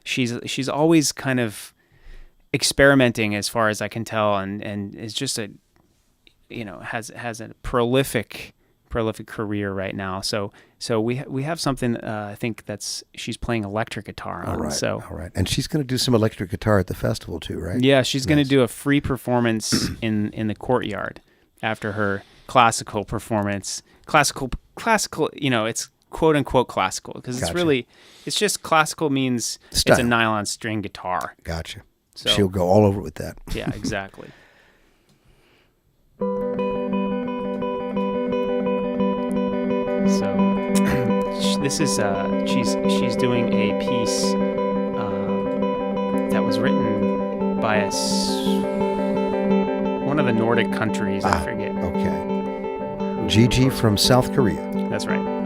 she's always kind of experimenting, as far as I can tell, and is just has a prolific career right now. So we have something I think she's playing electric guitar on. All right, and she's going to do some electric guitar at the festival too, right? Yeah, she's going to do a free performance in the courtyard after her classical performance. Classical, it's quote unquote classical, because it's just classical means style. It's a nylon string guitar. Gotcha. So she'll go all over with that. Yeah, exactly. So this is she's doing a piece that was written by one of the Nordic countries. I forget. Okay. Gigi from South Korea. That's right.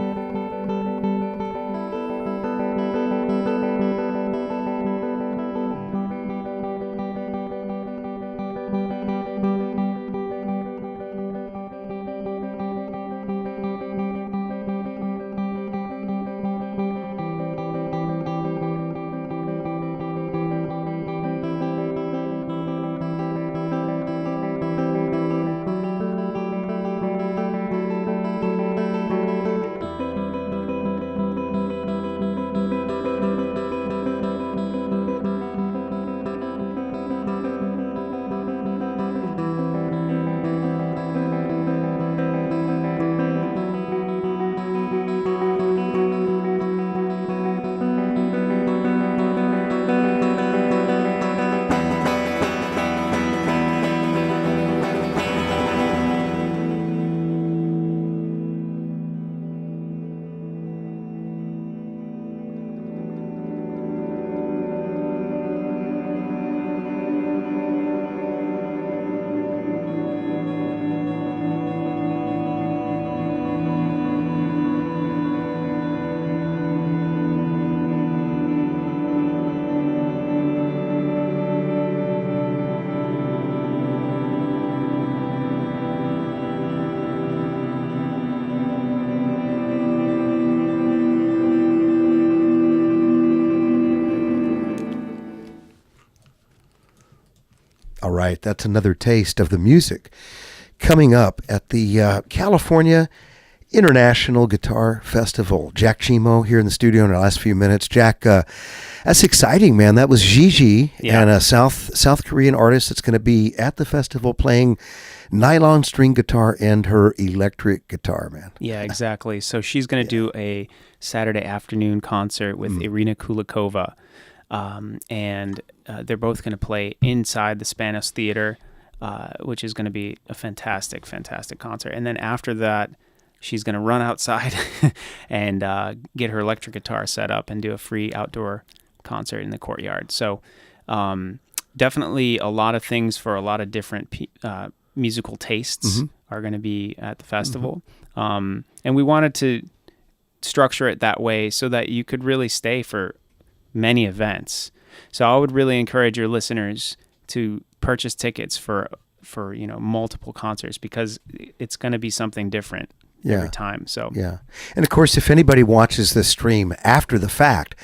All right, that's another taste of the music coming up at the California International Guitar Festival. Jack Cimo here in the studio in the last few minutes. Jack, that's exciting, man. That was Gigi, and a South Korean artist that's going to be at the festival playing nylon string guitar and her electric guitar, man. Yeah, exactly. So she's going to do a Saturday afternoon concert with Irina Kulikova. And they're both going to play inside the Spanos Theater, which is going to be a fantastic, fantastic concert. And then after that, she's going to run outside and get her electric guitar set up and do a free outdoor concert in the courtyard. So definitely a lot of things for a lot of different musical tastes are going to be at the festival. And we wanted to structure it that way so that you could really stay for many events. So I would really encourage your listeners to purchase tickets for multiple concerts, because it's going to be something different every time. So and of course, if anybody watches this stream after the fact,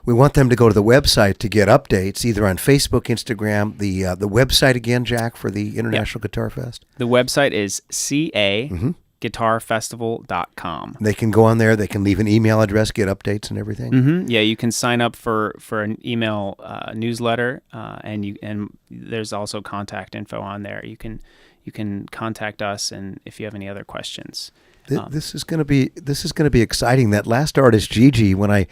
we want them to go to the website to get updates, either on Facebook, Instagram. The website again, Jack, for the International Guitar Fest. The website is CA BasinGuitarFestival.com. They can go on there. They can leave an email address, get updates and everything. Mm-hmm. Yeah, you can sign up for an email newsletter, and there's also contact info on there. You can contact us, and if you have any other questions. This is going to be exciting. That last artist, Gigi, when I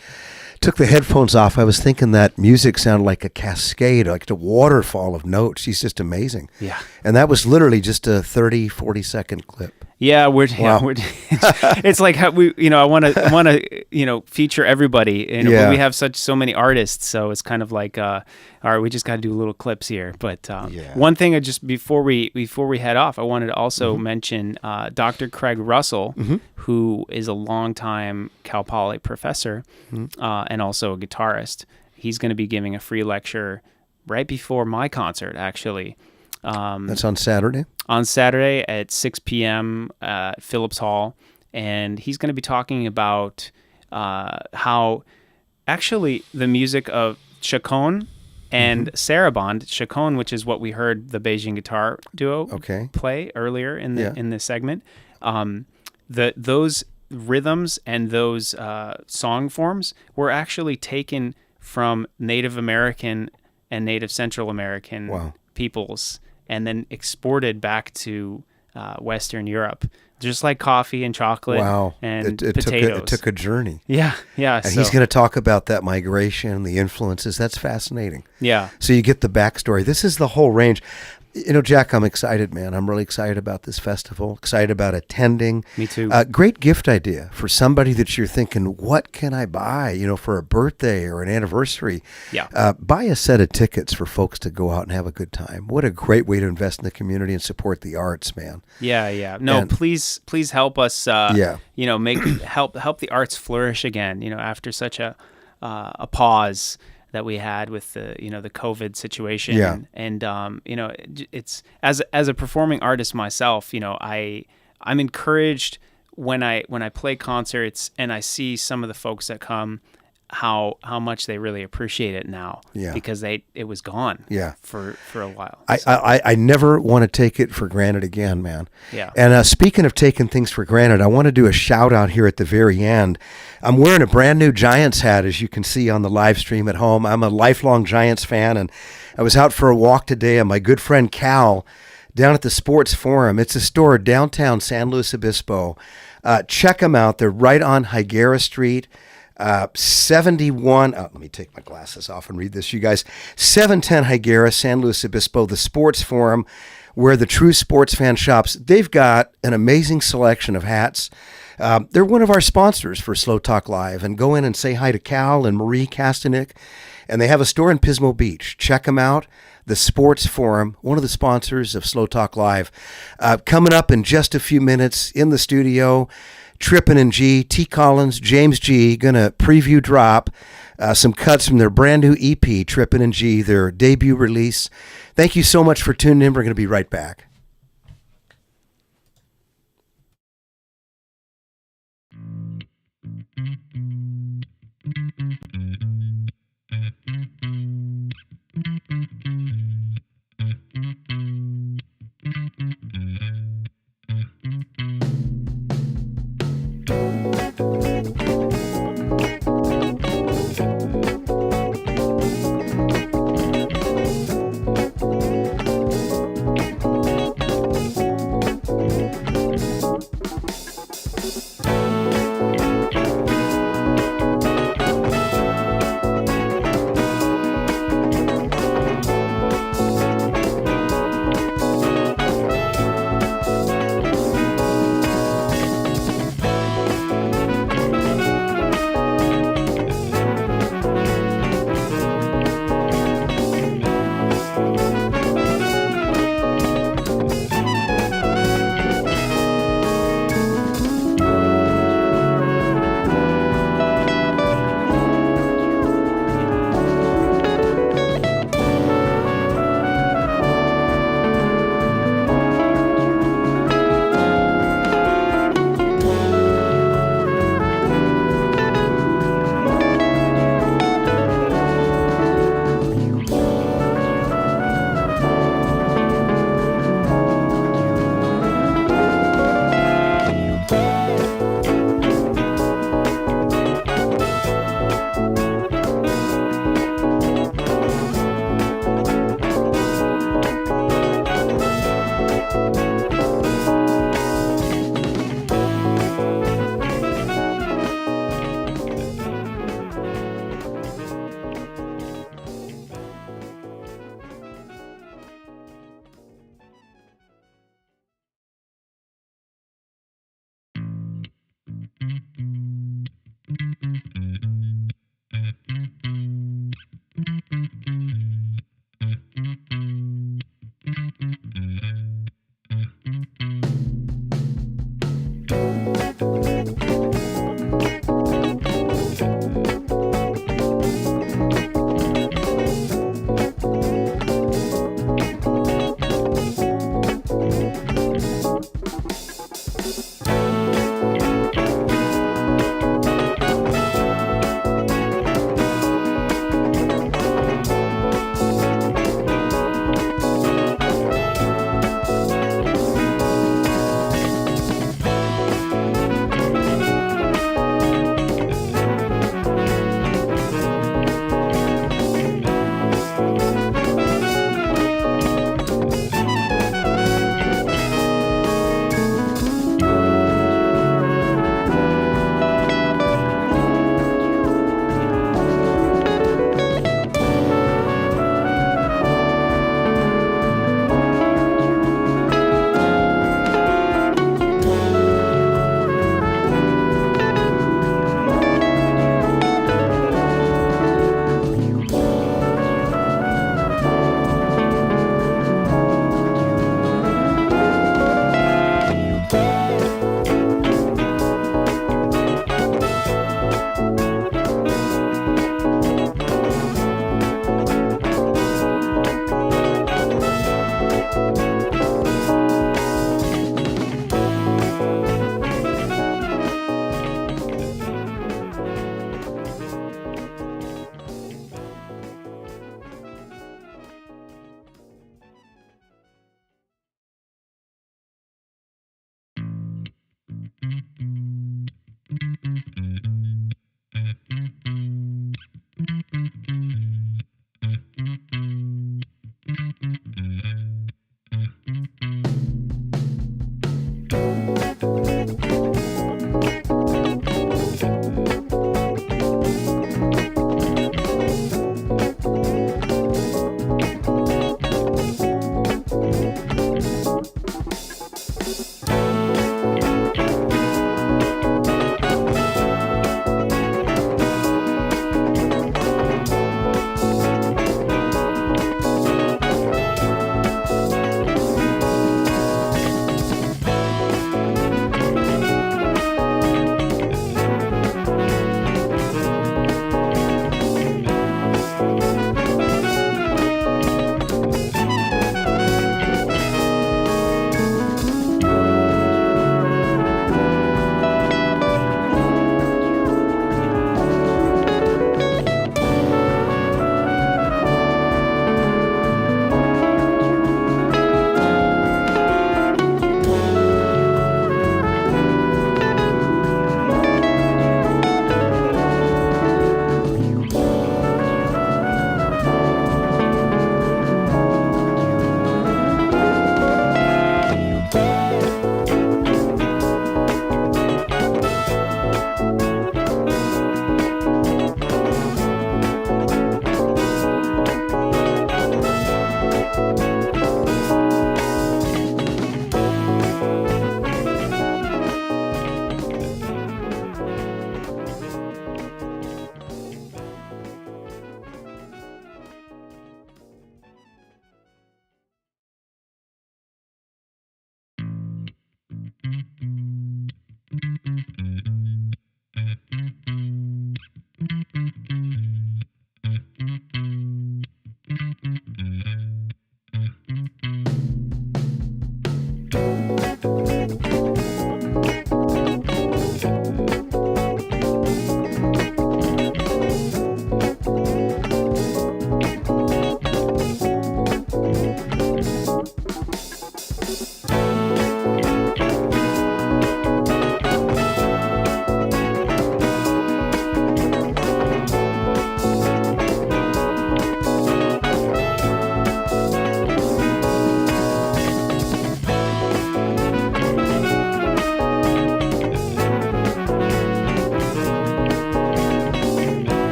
took the headphones off, I was thinking that music sounded like a cascade, like a waterfall of notes. She's just amazing. Yeah. And that was literally just a 30, 40-second clip. Yeah, it's like how I want to feature everybody, but we have so many artists, so it's kind of like all right, we just got to do little clips here. But one thing before we head off, I wanted to also mention Dr. Craig Russell, who is a longtime Cal Poly professor and also a guitarist. He's going to be giving a free lecture right before my concert, actually. That's on Saturday? On Saturday at 6 p.m. At Phillips Hall. And he's going to be talking about how actually the music of Chaconne and Sarabande, Chaconne, which is what we heard the Beijing guitar duo play earlier in the segment, those rhythms and those song forms were actually taken from Native American and Native Central American peoples, and then exported back to Western Europe, just like coffee and chocolate and potatoes. It took a journey. Yeah. And he's going to talk about that migration, the influences. That's fascinating. Yeah. So you get the backstory. This is the whole range. Jack, I'm excited, man. I'm really excited about this festival, excited about attending. Me too. Great gift idea for somebody that you're thinking, what can I buy, for a birthday or an anniversary? Yeah. Buy a set of tickets for folks to go out and have a good time. What a great way to invest in the community and support the arts, man. Yeah. No, please help us, help the arts flourish again, after such a pause that we had with the COVID situation. Yeah. And it's as a performing artist myself, I'm encouraged when I play concerts and I see some of the folks that come, how much they really appreciate it now. Yeah. Because it was gone. Yeah. For a while. I never want to take it for granted again, man. Yeah. And speaking of taking things for granted, I want to do a shout out here at the very end. I'm wearing a brand new Giants hat, as you can see on the live stream at home. I'm a lifelong Giants fan, and I was out for a walk today, and my good friend Cal down at the Sports Forum. It's a store downtown San Luis Obispo. Check them out. They're right on Higuera Street. 71, let me take my glasses off and read this, you guys. 710 Higuera, San Luis Obispo, the Sports Forum, where the true sports fan shops. They've got an amazing selection of hats. They're one of our sponsors for Slow Talk Live, and go in and say hi to Cal and Marie Kastanik. And they have a store in Pismo Beach. Check them out. The Sports Forum, one of the sponsors of Slow Talk Live. Coming up in just a few minutes in the studio, Trippin G, T.Collins, James G, going to preview drop some cuts from their brand new EP, Trippin G, their debut release. Thank you so much for tuning in. We're going to be right back.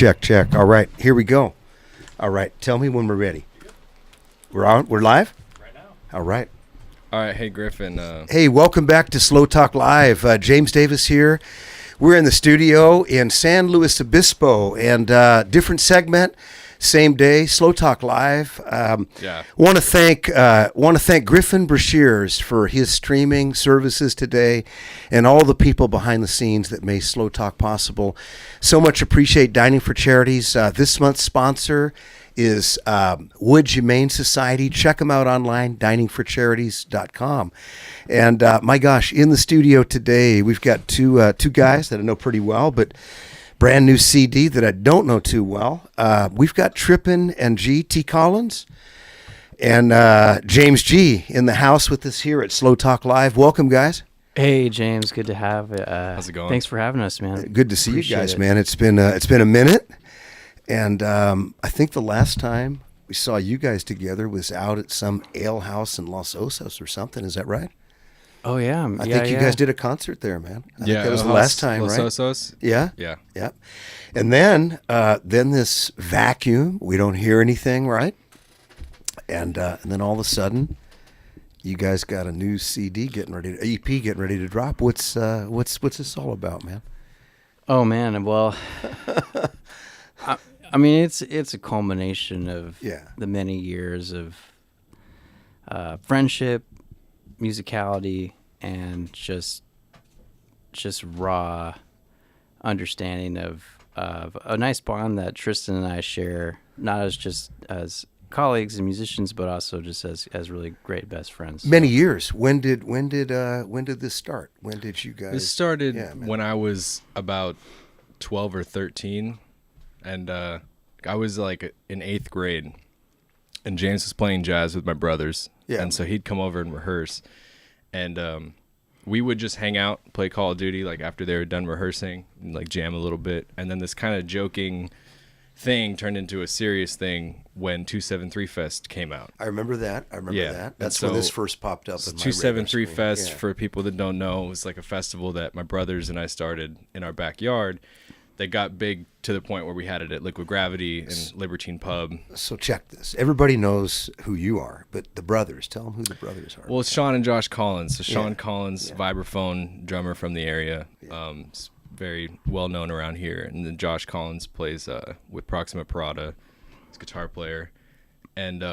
Check. All right, here we go. All right, tell me when we're ready. We're on. We're live? Right now. All right. All right. Hey, Griffin. Hey, welcome back to Slow Talk Live. James Davis here. We're in the studio in San Luis Obispo, and different segment, same day, Slow Talk Live. Want to thank Griffin Brashears for his streaming services today, and all the people behind the scenes that made Slow Talk possible. So much appreciate Dining for Charities. This month's sponsor is Wood Humane Society. Check them out online, diningforcharities.com. And my gosh, in the studio today, we've got two guys that I know pretty well, but brand new CD that I don't know too well. We've got Trippin G, T.Collins and James G in the house with us here at Slow Talk Live. Welcome, guys. Hey, James. Good to have. How's it going? Thanks for having us, man. Good to see you guys, man. It's been a minute. And I think the last time we saw you guys together was out at some ale house in Los Osos or something. Is that right? Oh, yeah. I think you guys did a concert there, man. I think that was the last time, Los right? Osos? Yeah? Yeah. And then this vacuum, we don't hear anything, right? And then all of a sudden, you guys got a new CD EP getting ready to drop. What's this all about, man? Oh, man. Well... I mean, it's a culmination of the many years of friendship, musicality, and just raw understanding of a nice bond that Tristan and I share, not as colleagues and musicians, but also just as really great best friends. Many years. When did this start? When did you guys? This started when I was about 12 or 13. And I was like in 8th grade, and James was playing jazz with my brothers. Yeah. And so he'd come over and rehearse. And we would just hang out, play Call of Duty, like after they were done rehearsing, and like jam a little bit. And then this kind of joking thing turned into a serious thing when 273 Fest came out. I remember that. That's when this first popped up. In my 273 Fest, for people that don't know, was like a festival that my brothers and I started in our backyard. They got big to the point where we had it at Liquid Gravity and Libertine Pub. So check this. Everybody knows who you are, but the brothers, tell them who the brothers are. Well, it's Sean and Josh Collins. So Sean Collins, vibraphone drummer from the area. Is very well known around here. And then Josh Collins plays with Proxima Parada. He's a guitar player. And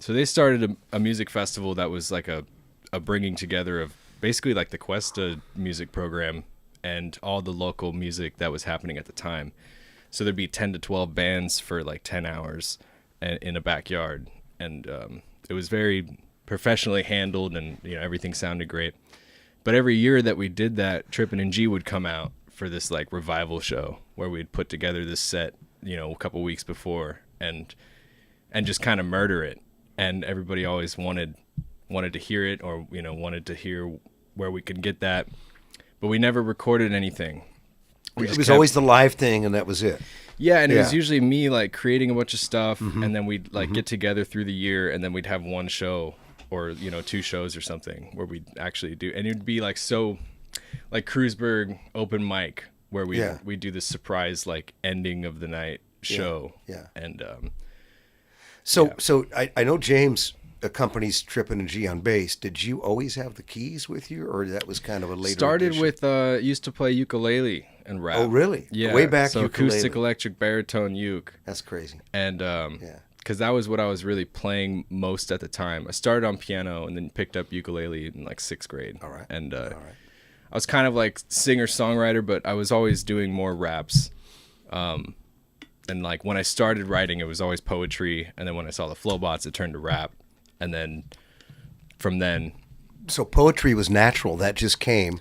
so they started a music festival that was like a bringing together of basically like the Cuesta music program and all the local music that was happening at the time. So there'd be 10 to 12 bands for like 10 hours in a backyard. And it was very professionally handled, and everything sounded great. But every year that we did that, Trippin G would come out for this like revival show where we'd put together this set, a couple weeks before and just kind of murder it. And everybody always wanted to hear it, or, wanted to hear where we could get that. But we never recorded anything. It was always the live thing, and that was it. Yeah, and it was usually me like creating a bunch of stuff, and then we'd like get together through the year, and then we'd have one show or 2 shows or something where we'd actually do, and it'd be like so, like Kreuzberg open mic where we do this surprise like ending of the night show. Yeah. And so I know James accompanies Trippin G on bass. Did you always have the keys with you, or that was kind of a later started addition? With used to play ukulele and rap. Oh, really? Yeah. Way back. So ukulele. acoustic, electric, baritone, uke. That's crazy. And because that was what I was really playing most at the time. I started on piano and then picked up ukulele in like 6th grade. All right. And I was kind of like singer-songwriter, but I was always doing more raps. And like when I started writing, it was always poetry, and then when I saw the Flowbots, it turned to rap. And then from then... So poetry was natural. That just came.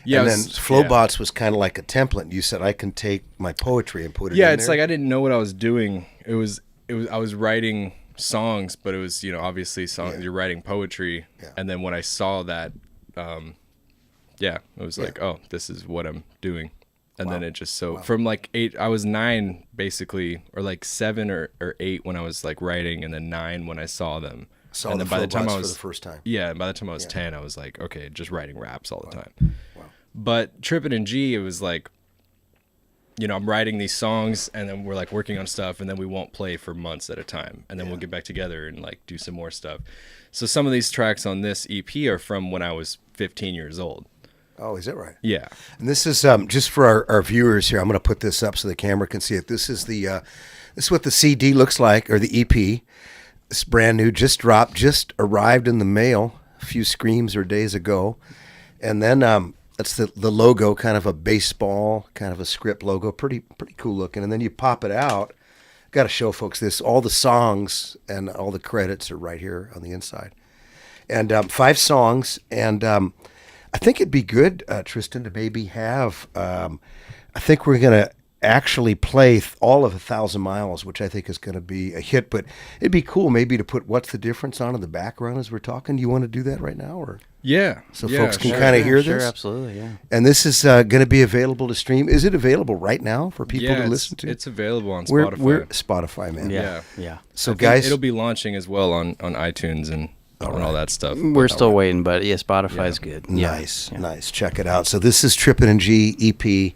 Yeah. And then Flowbots was kind of like a template. You said, I can take my poetry and put it in there. Yeah, it's like I didn't know what I was doing. It was I was writing songs, but it was, obviously you're writing poetry. Yeah. And then when I saw that, it was like, oh, this is what I'm doing. And then it just from like 8, I was 9 basically, or like 7 or 8 when I was like writing, and then 9 when I saw them. And then by the time I was for the first time. Yeah, and by the time I was 10, I was like, okay, just writing raps all the time. Wow. But Trippin G, it was like I'm writing these songs, and then we're like working on stuff, and then we won't play for months at a time, and then we'll get back together and like do some more stuff. So some of these tracks on this EP are from when I was 15 years old. Oh, is that right? Yeah. And this is just for our viewers here. I'm going to put this up so the camera can see it. This is this is what the CD looks like, or the EP. It's brand new, just dropped, just arrived in the mail a few screams or days ago. And then that's the logo, kind of a baseball, kind of a script logo, pretty cool looking. And then you pop it out. Got to show folks this. All the songs and all the credits are right here on the inside. And 5 songs. And I think it'd be good, Tristan, to maybe have, I think we're going to actually play all of 1,000 Miles, which I think is going to be a hit. But it'd be cool maybe to put What's the Difference on in the background as we're talking. Do you want to do that right now? Or so folks can kind of hear this? Sure, absolutely, yeah. And this is going to be available to stream. Is it available right now for people to listen to? It's available on Spotify. We're Spotify, man. Yeah. So guys, it'll be launching as well on iTunes and all that stuff. We're still waiting, but yeah, Spotify's good. Nice. Check it out. So this is Trippin G EP,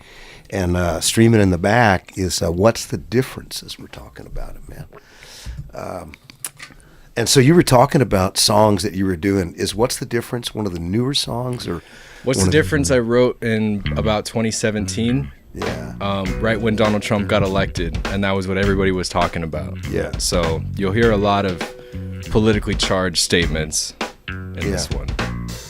and streaming in the back is What's the Difference, as we're talking about it, man. And so you were talking about songs that you were doing. Is What's the Difference one of the newer songs, or What's the Difference? I wrote in about 2017. Yeah. Right when Donald Trump got elected, and that was what everybody was talking about. Yeah. So you'll hear a lot of politically charged statements in this one.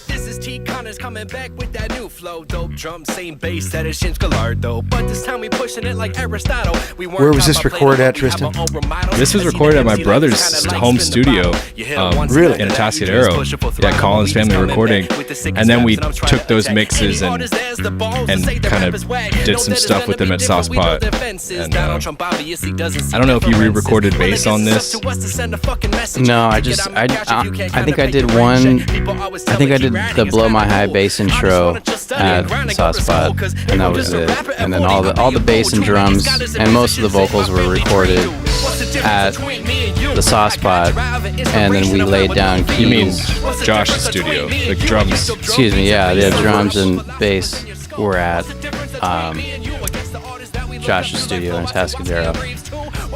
This is T.Collins coming back with that new flow. Dope drum, same bass that is James Gallardo. But this time we pushing it like Aristotle. Where was this recorded at, Tristan? This was recorded at my brother's home studio really? in Atascadero. Yeah, Collins Family Recording. And then we took those mixes and kind of did some stuff with them at Saucepot. And I don't know if you re-recorded bass on this. No, I think I did one. I think I did the Blow My High bass intro at Saucepot, and that was it. And then all the bass and drums and most of the vocals were recorded at the Saucepot, and then we laid down keys. You mean Josh's studio, the drums? Excuse me, yeah, the drums and bass were at Josh's studio in Atascadero,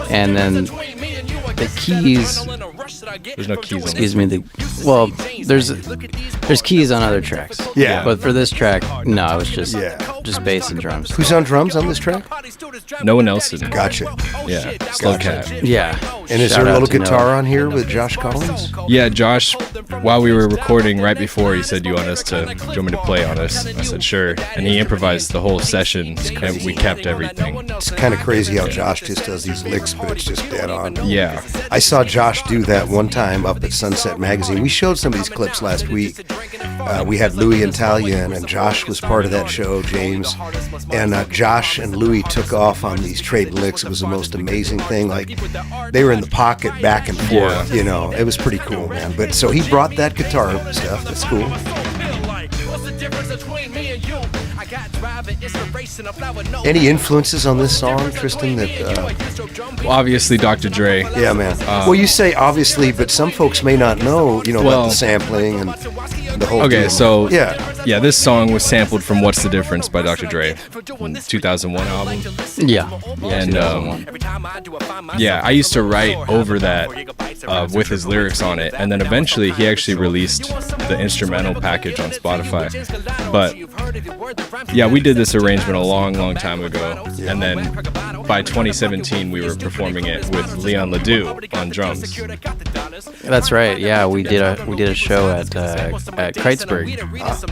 and then the keys. There's no keys on Excuse me. There's keys on other tracks. Yeah. But for this track, no, it was just bass and drums. Who's on drums on this track? No one else in. Gotcha. Yeah. Slow Cat. Yeah. And is there a little guitar on here with Josh Collins? Yeah, Josh, while we were recording right before, he said, do you want me to play on this? I said, sure. And he improvised the whole session, and we kept everything. It's kind of crazy how Josh just does these licks, but it's just dead on. Yeah. I saw Josh do that one time up at Sunset Magazine. We showed some of these clips last week. We had Louis and Talia in, and Josh was part of that show, James. And Josh and Louis took off on these trade licks. It was the most amazing thing. Like, they were in the pocket back and forth, you know. It was pretty cool, man. But so he brought that guitar stuff. That's cool. Any influences on this song, Tristan? Well, obviously, Dr. Dre. Yeah, man. Well, you say obviously, but some folks may not know, about the sampling and the whole Okay, deal. so yeah, this song was sampled from "What's the Difference" by Dr. Dre, 2001 album. Yeah. And I used to write over that with his lyrics on it, and then eventually he actually released the instrumental package on Spotify. But yeah, we did this arrangement a long time ago, and then by 2017 we were performing it with Leon Ledoux on drums. That's right. Yeah, we did a show at Kreitzberg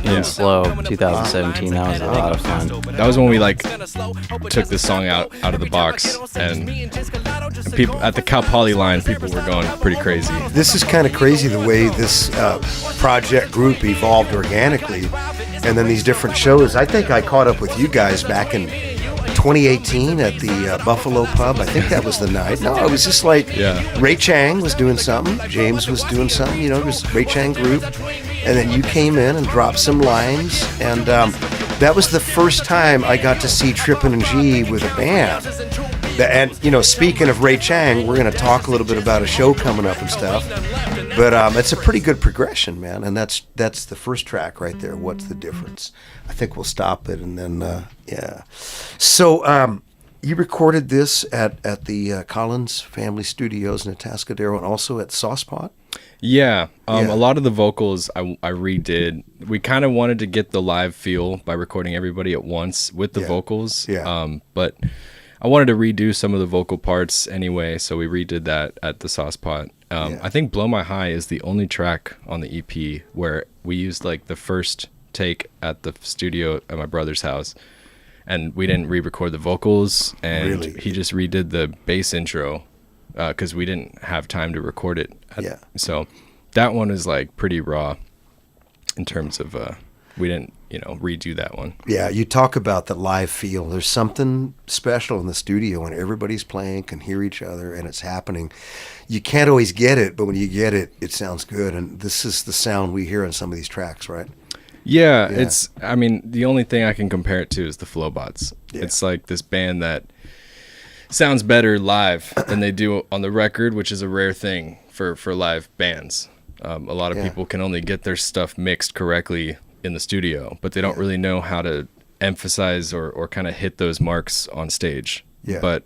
in SLO 2017. That was a lot of fun. That was when we took this song out of the box, and people at the Cal Poly line, people were going pretty crazy. This is kind of crazy the way this project group evolved organically, and then these different shows. I think I caught up with you guys back in 2018 at the Buffalo Pub. I think that was the night. No, it was just like Ray Chang was doing something, James was doing something, just Ray Chang group, and then you came in and dropped some lines, and that was the first time I got to see Trippin G with a band. And speaking of Ray Chang, we're going to talk a little bit about a show coming up and stuff. But it's a pretty good progression, man. And that's the first track right there. What's the Difference? I think we'll stop it and then So You recorded this at the Collins Family Studios in Atascadero and also at Saucepot? Yeah. A lot of the vocals I redid. We kind of wanted to get the live feel by recording everybody at once with the vocals. Yeah. But I wanted to redo some of the vocal parts anyway, so we redid that at the Saucepot. I think Blow My High is the only track on the EP where we used like the first take at the studio at my brother's house. And we didn't re-record the vocals, and he just redid the bass intro because we didn't have time to record it. So that one is like pretty raw in terms of we didn't redo that one. Yeah, you talk about the live feel. There's something special in the studio when everybody's playing, can hear each other, and it's happening. You can't always get it, but when you get it, it sounds good. And this is the sound we hear on some of these tracks, right? Yeah, the only thing I can compare it to is the Flowbots. Yeah. It's like this band that sounds better live than they do on the record, which is a rare thing for live bands. A lot of people can only get their stuff mixed correctly in the studio, but they don't really know how to emphasize or kind of hit those marks on stage. Yeah. But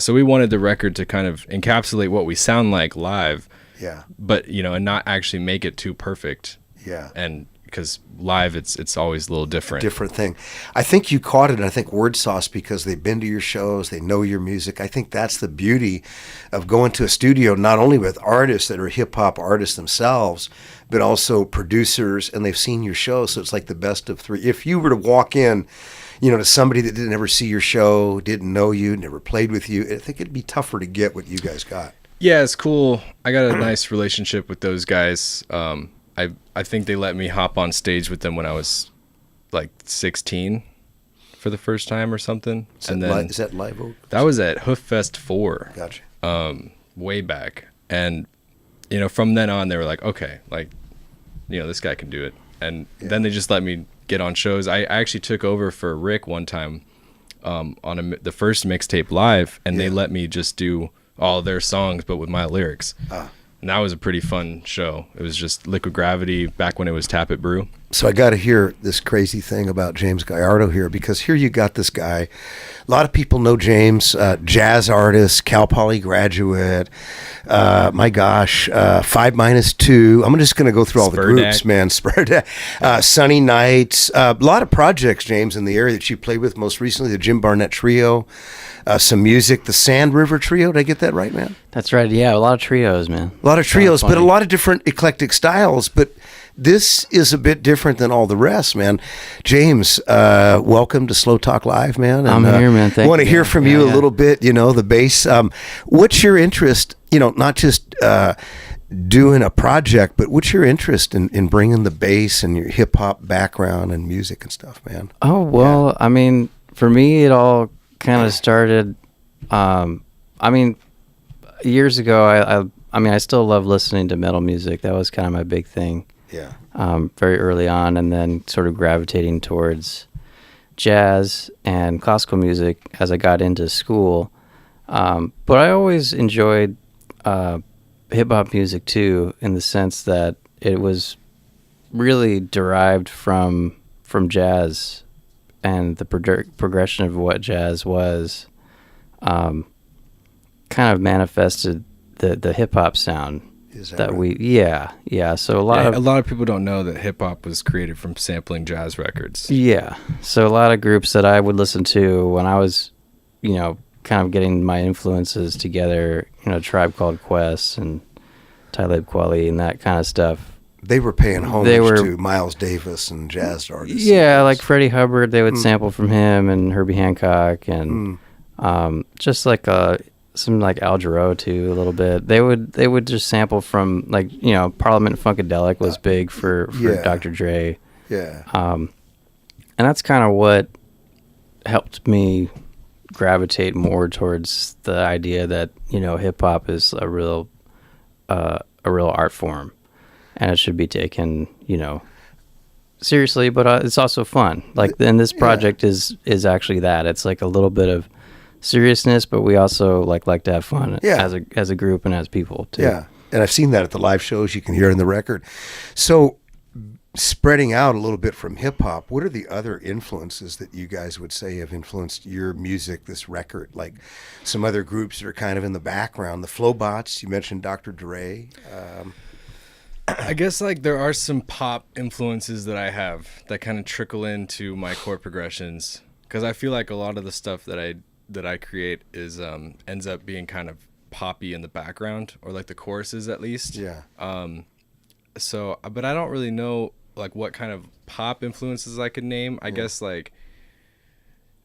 so we wanted the record to kind of encapsulate what we sound like live. Yeah. But and not actually make it too perfect. Yeah. And because live it's always a little different. Different thing. I think you caught it, and I think Word Sauce, because they've been to your shows, they know your music. I think that's the beauty of going to a studio, not only with artists that are hip-hop artists themselves, but also producers, and they've seen your show, so it's like the best of three. If you were to walk in, to somebody that didn't ever see your show, didn't know you, never played with you, I think it'd be tougher to get what you guys got. Yeah, it's cool. I got a nice relationship with those guys. I think they let me hop on stage with them when I was like 16 for the first time or something. Is that Live Oak? That was at Hoof Fest 4. Gotcha. Way back. And, from then on, they were like, okay, like, this guy can do it. And then they just let me get on shows. I actually took over for Rick one time on the first mixtape live, and they let me just do all their songs, but with my lyrics. And that was a pretty fun show. It was just Liquid Gravity back when it was Tap It Brew. So I got to hear this crazy thing about James Gallardo here, because here you got this guy. A lot of people know James, jazz artist, Cal Poly graduate. My gosh, 5-2. I'm just going to go through all the groups, man. Sunny Nights. A lot of projects, James, in the area that you played with. Most recently, the Jim Barnett Trio. Some music, the Sand River Trio. Did I get that right, man? That's right. Yeah, a lot of trios, man. A lot of trios, but a lot of different eclectic styles. But this is a bit different than all the rest, man. James, welcome to Slow Talk Live, man. And, I'm here, man. Thank you. I want to hear from you a little bit, the bass. What's your interest, not just doing a project, but what's your interest in bringing the bass and your hip-hop background and music and stuff, man? Oh, well, I mean, for me, it all kind of started, years ago. I still love listening to metal music. That was kind of my big thing. Yeah. Very early on, and then sort of gravitating towards jazz and classical music as I got into school. But I always enjoyed hip hop music too, in the sense that it was really derived from jazz, and the progression of what jazz was kind of manifested the hip hop sound. Is that right? So a lot of people don't know that hip hop was created from sampling jazz records. Yeah. So a lot of groups that I would listen to when I was, kind of getting my influences together, Tribe Called Quest and Talib Kweli and that kind of stuff. They were paying homage to Miles Davis and jazz artists. Yeah, like Freddie Hubbard, they would sample from him, and Herbie Hancock, and just like some like Al Jarreau too, a little bit. They would just sample from, like, Parliament Funkadelic was big for Dr. Dre. Yeah. And that's kind of what helped me gravitate more towards the idea that, hip hop is a real art form, and it should be taken, seriously, but it's also fun. Like, and this project is actually that. It's like a little bit of seriousness, but we also like to have fun as a group and as people too. Yeah, and I've seen that at the live shows. You can hear it in the record. So spreading out a little bit from hip hop, what are the other influences that you guys would say have influenced your music, this record? Like some other groups that are kind of in the background, the Flowbots, you mentioned Dr. Dre. I guess like there are some pop influences that I have that kind of trickle into my chord progressions, because I feel like a lot of the stuff that I create is ends up being kind of poppy in the background, or like the choruses at least. Yeah. So, but I don't really know like what kind of pop influences I could name. I guess like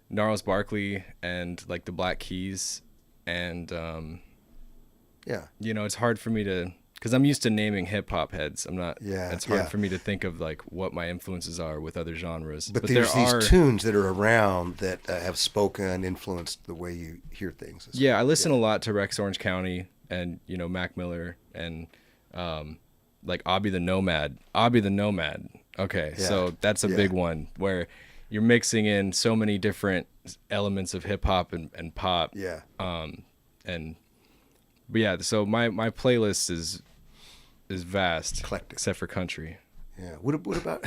Gnarls Barkley and like the Black Keys, and you know, it's hard for me to, because I'm used to naming hip hop heads. I'm not. Yeah. It's hard for me to think of like what my influences are with other genres. But there's these tunes that are around that have spoken, influenced the way you hear things. Yeah, I listen a lot to Rex Orange County and, you know, Mac Miller and like Obby the Nomad. Okay, so that's a big one where you're mixing in so many different elements of hip hop and pop. Yeah. But yeah, so my playlist is vast, eclectic, except for country. Yeah. What about?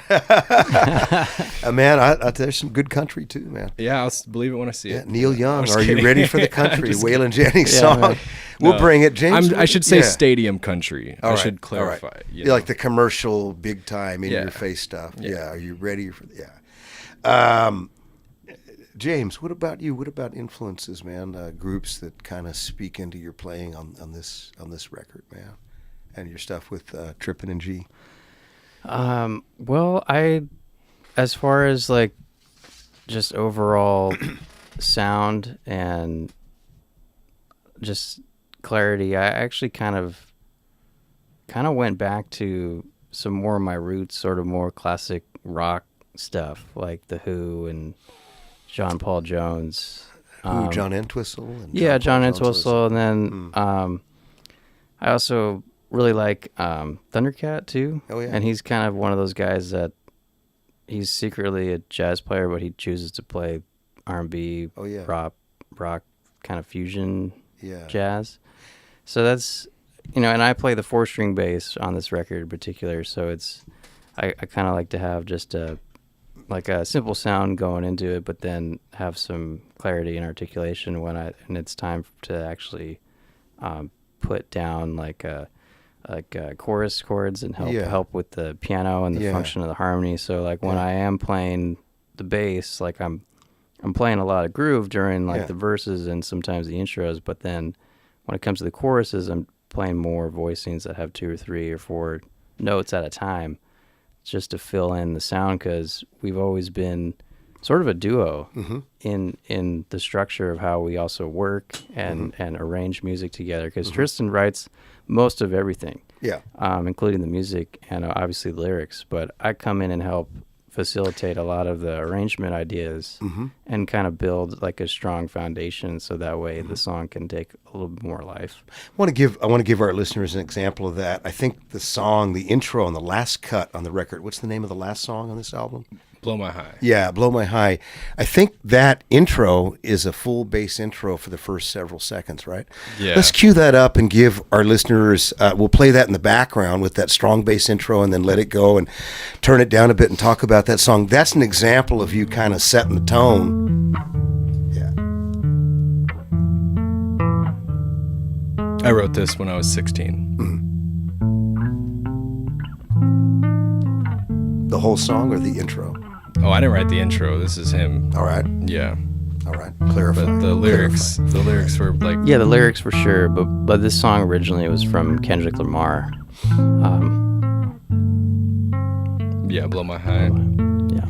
Man, there's some good country too, man. Yeah, I'll believe it when I see it. Neil Young, Are You Ready for the Country? Waylon Jennings song. Man. We'll bring it, James. I should say stadium country. I should clarify. Right. You like the commercial, big time, in your face stuff. Yeah. Are you ready for? James, what about you? What about influences, man? Groups that kind of speak into your playing on this record, man, and your stuff with Trippin G. Well, as far as like just overall sound and just clarity, I actually kind of went back to some more of my roots, sort of more classic rock stuff, like The Who and John Paul Jones. John Entwistle. And John Entwistle. And then I also really like Thundercat too. Oh, yeah. And he's kind of one of those guys that he's secretly a jazz player, but he chooses to play R&B, rock kind of fusion jazz. So that's, you know, and I play the 4-string bass on this record in particular. So it's, I kind of like to have just a simple sound going into it, but then have some clarity and articulation and it's time to actually put down like chorus chords and help with the piano and the function of the harmony. So like when I am playing the bass, like I'm playing a lot of groove during like the verses and sometimes the intros, but then when it comes to the choruses, I'm playing more voicings that have 2 or 3 or 4 notes at a time, just to fill in the sound, because we've always been sort of a duo in the structure of how we also work and arrange music together, because Tristan writes most of everything, including the music and obviously lyrics, but I come in and help facilitate a lot of the arrangement ideas and kind of build like a strong foundation, so that way the song can take a little bit more life. I want to give our listeners an example of that. I think the song, the intro and the last cut on the record, what's the name of the last song on this album? Blow My High. Yeah, Blow My High. I think that intro is a full bass intro for the first several seconds, right? Yeah. Let's cue that up and give our listeners, we'll play that in the background with that strong bass intro and then let it go and turn it down a bit and talk about that song. That's an example of you kind of setting the tone. Yeah. I wrote this when I was 16. The whole song or the intro? Oh, I didn't write the intro. This is him. All right. Yeah. All right. Clarify. But the lyrics were like... Yeah, the lyrics for sure, but this song originally was from Kendrick Lamar. Yeah, Blow My High. Yeah.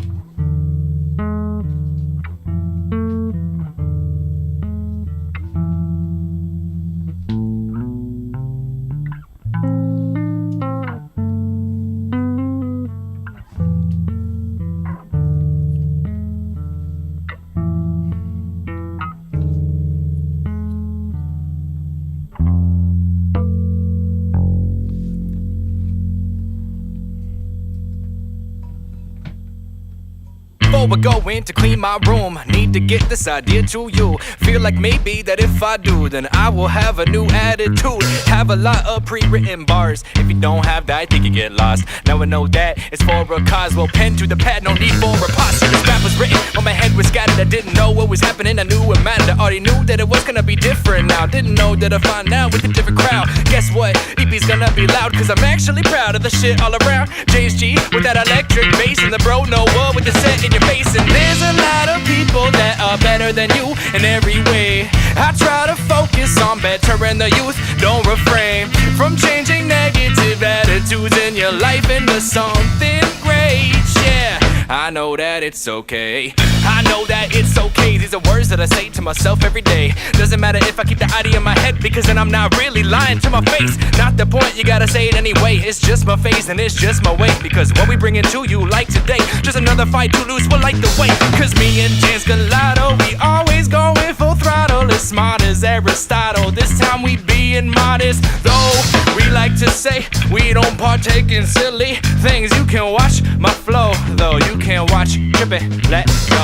before we're going to clean my room. Need to get this idea to you. Feel like maybe that if I do, then I will have a new attitude. Have a lot of pre-written bars. If you don't have that, I think you get lost. Now I know that it's for a cause. Well, pen to the pad, no need for a pause. This rap was written when my head was scattered. I didn't know what was happening. I knew it mattered. I already knew that it was gonna be different now. Didn't know that I'd find out with a different crowd. Guess what? EP's gonna be loud, cause I'm actually proud of the shit all around. James G with that electric bass, and the bro Noah with the set in your face. And there's a lot of people that are better than you in every way. I try to focus on bettering the youth. Don't refrain from changing negative attitudes in your life into something great. Yeah, I know that it's okay. I know that it's okay. These are words that I say to myself every day. Doesn't matter if I keep the idea in my head, because then I'm not really lying to my face. Not the point, you gotta say it anyway. It's just my face and it's just my way. Because what we bring into you like today, just another fight to lose, we'll like the way. Cause me and James Gelato, we always going full throttle. As smart as Aristotle, this time we being modest. Though we like to say we don't partake in silly things. You can watch my flow, though you can't watch Trippin', let go.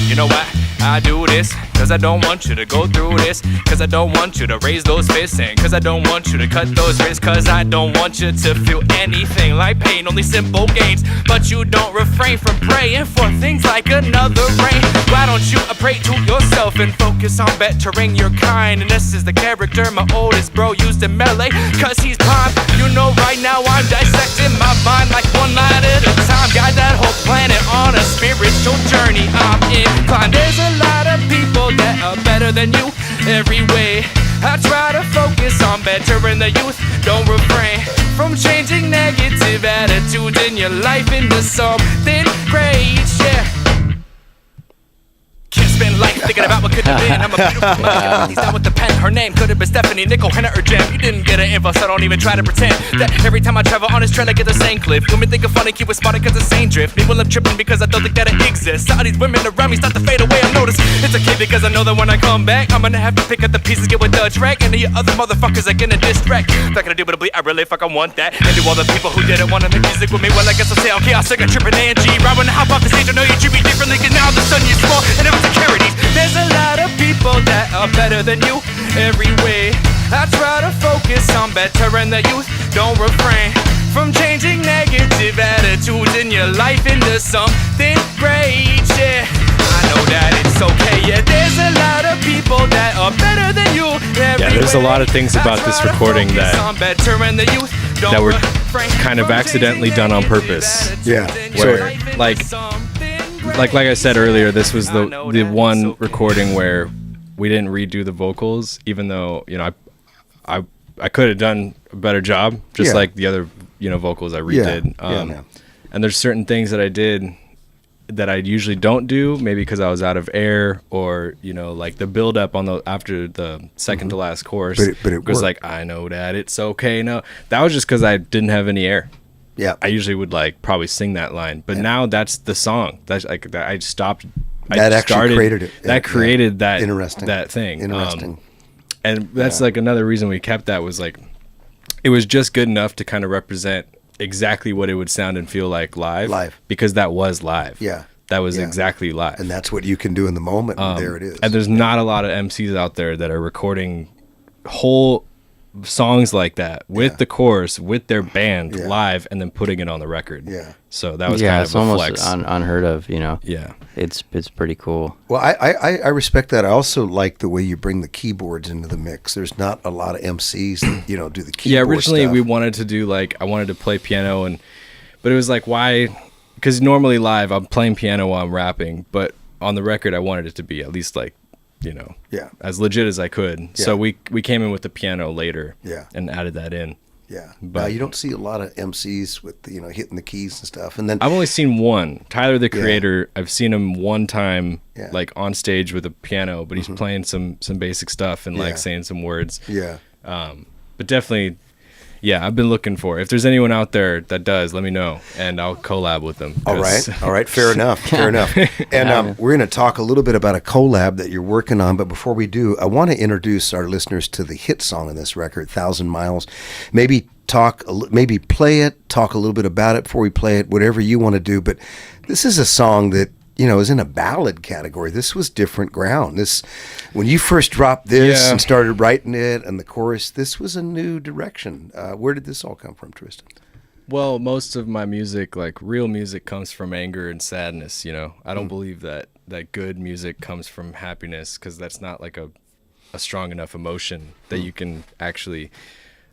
You know why I do this? Cause I don't want you to go through this. Cause I don't want you to raise those fists. And cause I don't want you to cut those wrists. Cause I don't want you to feel anything like pain, only simple gains. But you don't refrain from praying for things like another rain. Why don't you pray to yourself and focus on bettering your kind? And this is the character my oldest bro used in melee, cause he's prime. You know right now I'm dissecting my mind like one line at a time. Got that whole planet on a spiritual journey. I'm inclined. There's a lot of people that are better than you every way. I try to focus on bettering the youth. Don't refrain from changing negative attitudes in your life into something great. Yeah. Can't spend life thinking about what could have been. I'm a beautiful mother. He's down with the pen. Her name could have been Stephanie Nicole, Henna or Jam. You didn't get an info, so don't even try to pretend that every time I travel on this trail I get the same cliff. Women think I'm funny, keep it spotted cause the same drift. Me, well, I'm tripping because I don't think that it exists. All these women around me start to fade away, I notice. It's okay because I know that when I come back I'm gonna have to pick up the pieces, get with the track. And the other motherfuckers are gonna distract. Not gonna do what I really fucking want that. And do all the people who didn't wanna make music with me, well I guess I'll say okay, I'll sing a Trippin G. Right when I hop off the stage I know you treat me differently, cause now the sun you're small and never securities. There's a lot of people that are better than you every way. I try to focus on bettering the youth. Don't refrain from changing negative attitudes in your life into something great. Yeah, I know that it's okay. Yeah, there's a lot of people that are better than you every Yeah, there's a lot of things about this recording that were kind of accidentally done on purpose. Yeah. Where, like I said earlier, this was the one recording where we didn't redo the vocals, even though, you know, I could have done a better job, just like the other, you know, vocals I redid. And there's certain things that I did that I usually don't do, maybe because I was out of air, or, you know, like the build up on the after the second to last chorus. But it was like, I know that it's okay. No, that was just because I didn't have any air. Yeah, I usually would like probably sing that line, but now that's the song. That's like that. I stopped. That actually created it. That created that interesting that thing. Interesting. And that's like another reason we kept that, was like it was just good enough to kind of represent exactly what it would sound and feel like live. Because that was live. Yeah, that was exactly live. And that's what you can do in the moment. And there it is. And there's not a lot of MCs out there that are recording whole songs like that with the chorus, with their band live, and then putting it on the record. Yeah. So that was kind of a flex. Unheard of, you know. Yeah. It's pretty cool. Well, I respect that. I also like the way you bring the keyboards into the mix. There's not a lot of MCs that, you know, do the keyboard Yeah, originally stuff. we wanted to do I wanted to play piano, but it was like, why? Because normally live I'm playing piano while I'm rapping, but on the record I wanted it to be at least like, you know, as legit as I could. Yeah. So we came in with the piano later, and added that in. Yeah, but you don't see a lot of MCs with the, you know, hitting the keys and stuff. And then I've only seen one, Tyler the Creator. I've seen him one time, like on stage with a piano, but he's playing some basic stuff and like saying some words. Yeah, but definitely. Yeah, I've been looking for. If there's anyone out there that does, let me know, and I'll collab with them. All right, fair enough, fair enough. And we're going to talk a little bit about a collab that you're working on, but before we do, I want to introduce our listeners to the hit song on this record, 1,000 Miles. Maybe play it, talk a little bit about it before we play it, whatever you want to do. But this is a song that is in a ballad category. This was different ground. When you first dropped this and started writing it and the chorus, this was a new direction. Where did this all come from, Tristan? Well, most of my music, like real music, comes from anger and sadness. I don't believe that good music comes from happiness, because that's not like a strong enough emotion that you can actually,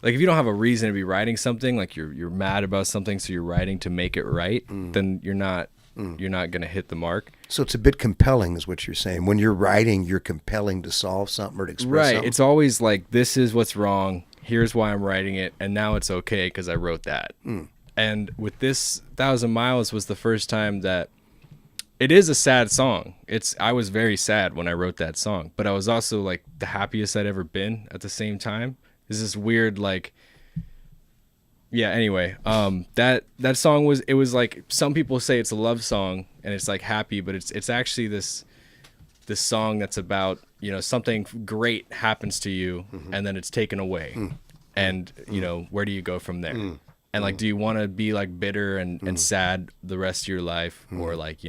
like, if you don't have a reason to be writing something, like you're mad about something, so you're writing to make it right, then you're not going to hit the mark. So it's a bit compelling, is what you're saying. When you're writing, you're compelling to solve something or to express something. It's always like, this is what's wrong. Here's why I'm writing it, and now it's okay because I wrote that. And with this, 1,000 Miles was the first time that it is a sad song. I was very sad when I wrote that song, but I was also like the happiest I'd ever been at the same time. It's this weird, like, anyway, that song was like, some people say it's a love song and it's like happy, but it's actually this song that's about, something great happens to you and then it's taken away. And, where do you go from there? And like, do you want to be like bitter and sad the rest of your life, or like,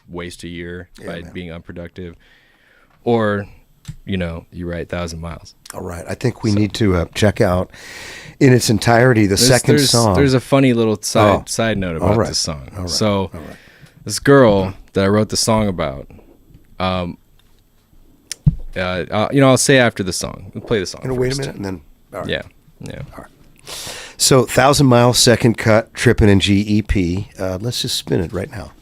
waste a year by being unproductive, or, you write 1,000 Miles. All right. I think we need to check out in its entirety the second song. There's a funny little side note about this song. All right. This girl that I wrote the song about, I'll say after the song. We'll play the song. Wait a minute, and then. All right. Yeah. All right. So 1,000 Miles, second cut, Trippin G EP. Let's just spin it right now.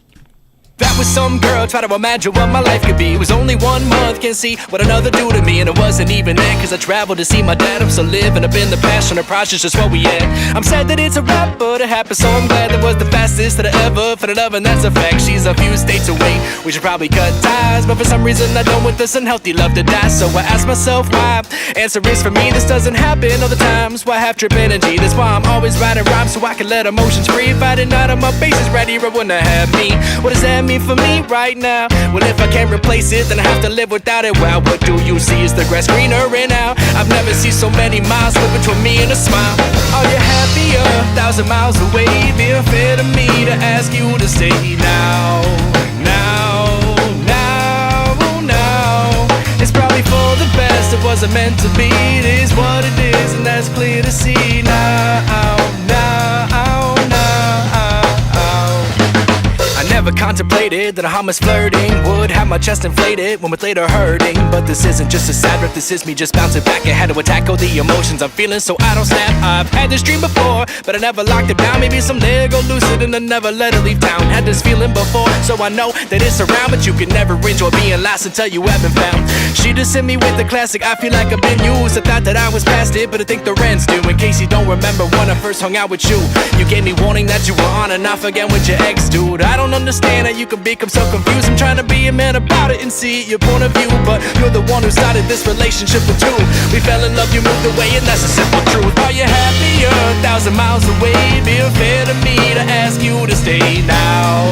That was some girl, try to imagine what my life could be. It was only 1 month, can't see what another do to me. And it wasn't even that, cause I traveled to see my dad. I'm still living up in the past, and the project's just what we had. I'm sad that it's a wrap, but it happened, so I'm glad that was the fastest that I ever fell in love, and that's a fact. She's a few states away, we should probably cut ties, but for some reason I don't want this unhealthy love to die. So I ask myself why. Answer is, for me this doesn't happen all the times. Why have Trippin G? That's why I'm always writing rhymes, so I can let emotions free. If I didn't have my bases right here, it wouldn't have me. What does that mean for me right now? Well, if I can't replace it, then I have to live without it. Wow, what do you see? Is the grass greener and now? I've never seen so many miles slip between me and a smile. Are you happier? 1,000 miles away, be unfair to me to ask you to stay now. It's probably for the best, it wasn't meant to be. It is what it is, and that's clear to see now. Never contemplated that how much flirting would have my chest inflated when with later hurting. But this isn't just a sad rip, this is me just bouncing back. I had to tackle the emotions I'm feeling so I don't snap. I've had this dream before, but I never locked it down. Maybe someday I'll go lucid and I never let it leave town. Had this feeling before, so I know that it's around, but you can never enjoy being lost until you haven't found. She just hit me with the classic, I feel like I've been used. I thought that I was past it, but I think the rent's due. In case you don't remember when I first hung out with you, you gave me warning that you were on and off again with your ex, dude. I don't understand how you can become so confused. I'm trying to be a man about it and see your point of view, but you're the one who started this relationship with two. We fell in love, you moved away, and that's a simple truth. Are you happier? 1,000 miles away, be unfair to me to ask you to stay now.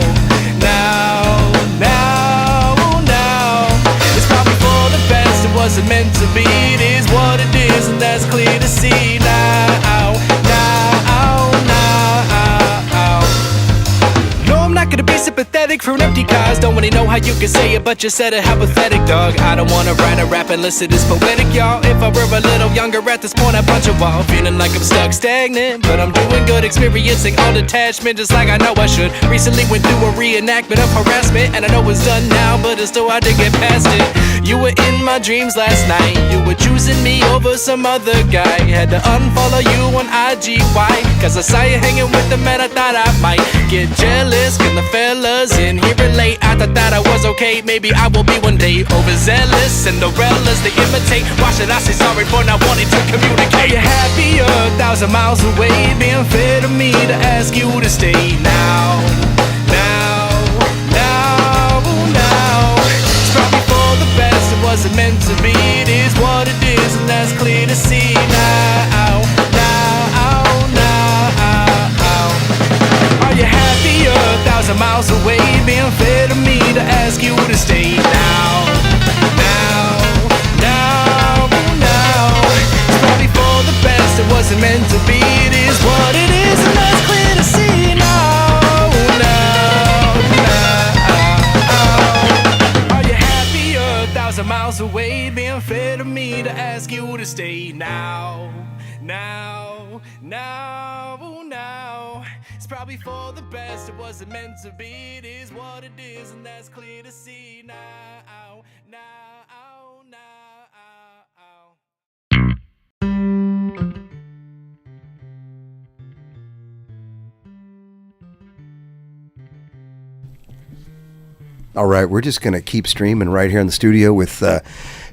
It's probably for the best, it wasn't meant to be. It is what it is, and that's clear to see now. Not gonna be sympathetic for an empty cause. Don't really know how you can say it, but you said it, how pathetic, dog. I don't wanna write a rap unless it is poetic, y'all. If I were a little younger at this point, I'd punch a wall. Feeling like I'm stuck stagnant, but I'm doing good, experiencing all detachment just like I know I should. Recently went through a reenactment of harassment, and I know it's done now, but it's still hard to get past it. You were in my dreams last night, you were choosing me over some other guy. Had to unfollow you on IG, why? Cause I saw you hanging with the man I thought I might get jealous. Can the fellas in here relate? I thought that I was okay, maybe I will be one day. Overzealous, Cinderellas, they imitate. Why should I say sorry for not wanting to communicate? Are you happier? 1,000 miles away, being fair to me to ask you to stay now. It's probably for the best, it wasn't meant to be. It is what it is, and that's clear to see now. Are you happier? 1,000 miles away, being fair to me to ask you to stay now. It's probably for the best, it wasn't meant to be. It is what it is, and that's clear to see now. to stay now. It's probably for the best. It wasn't meant to be. It is what it is, and that's clear to see now. All right, we're just going to keep streaming right here in the studio with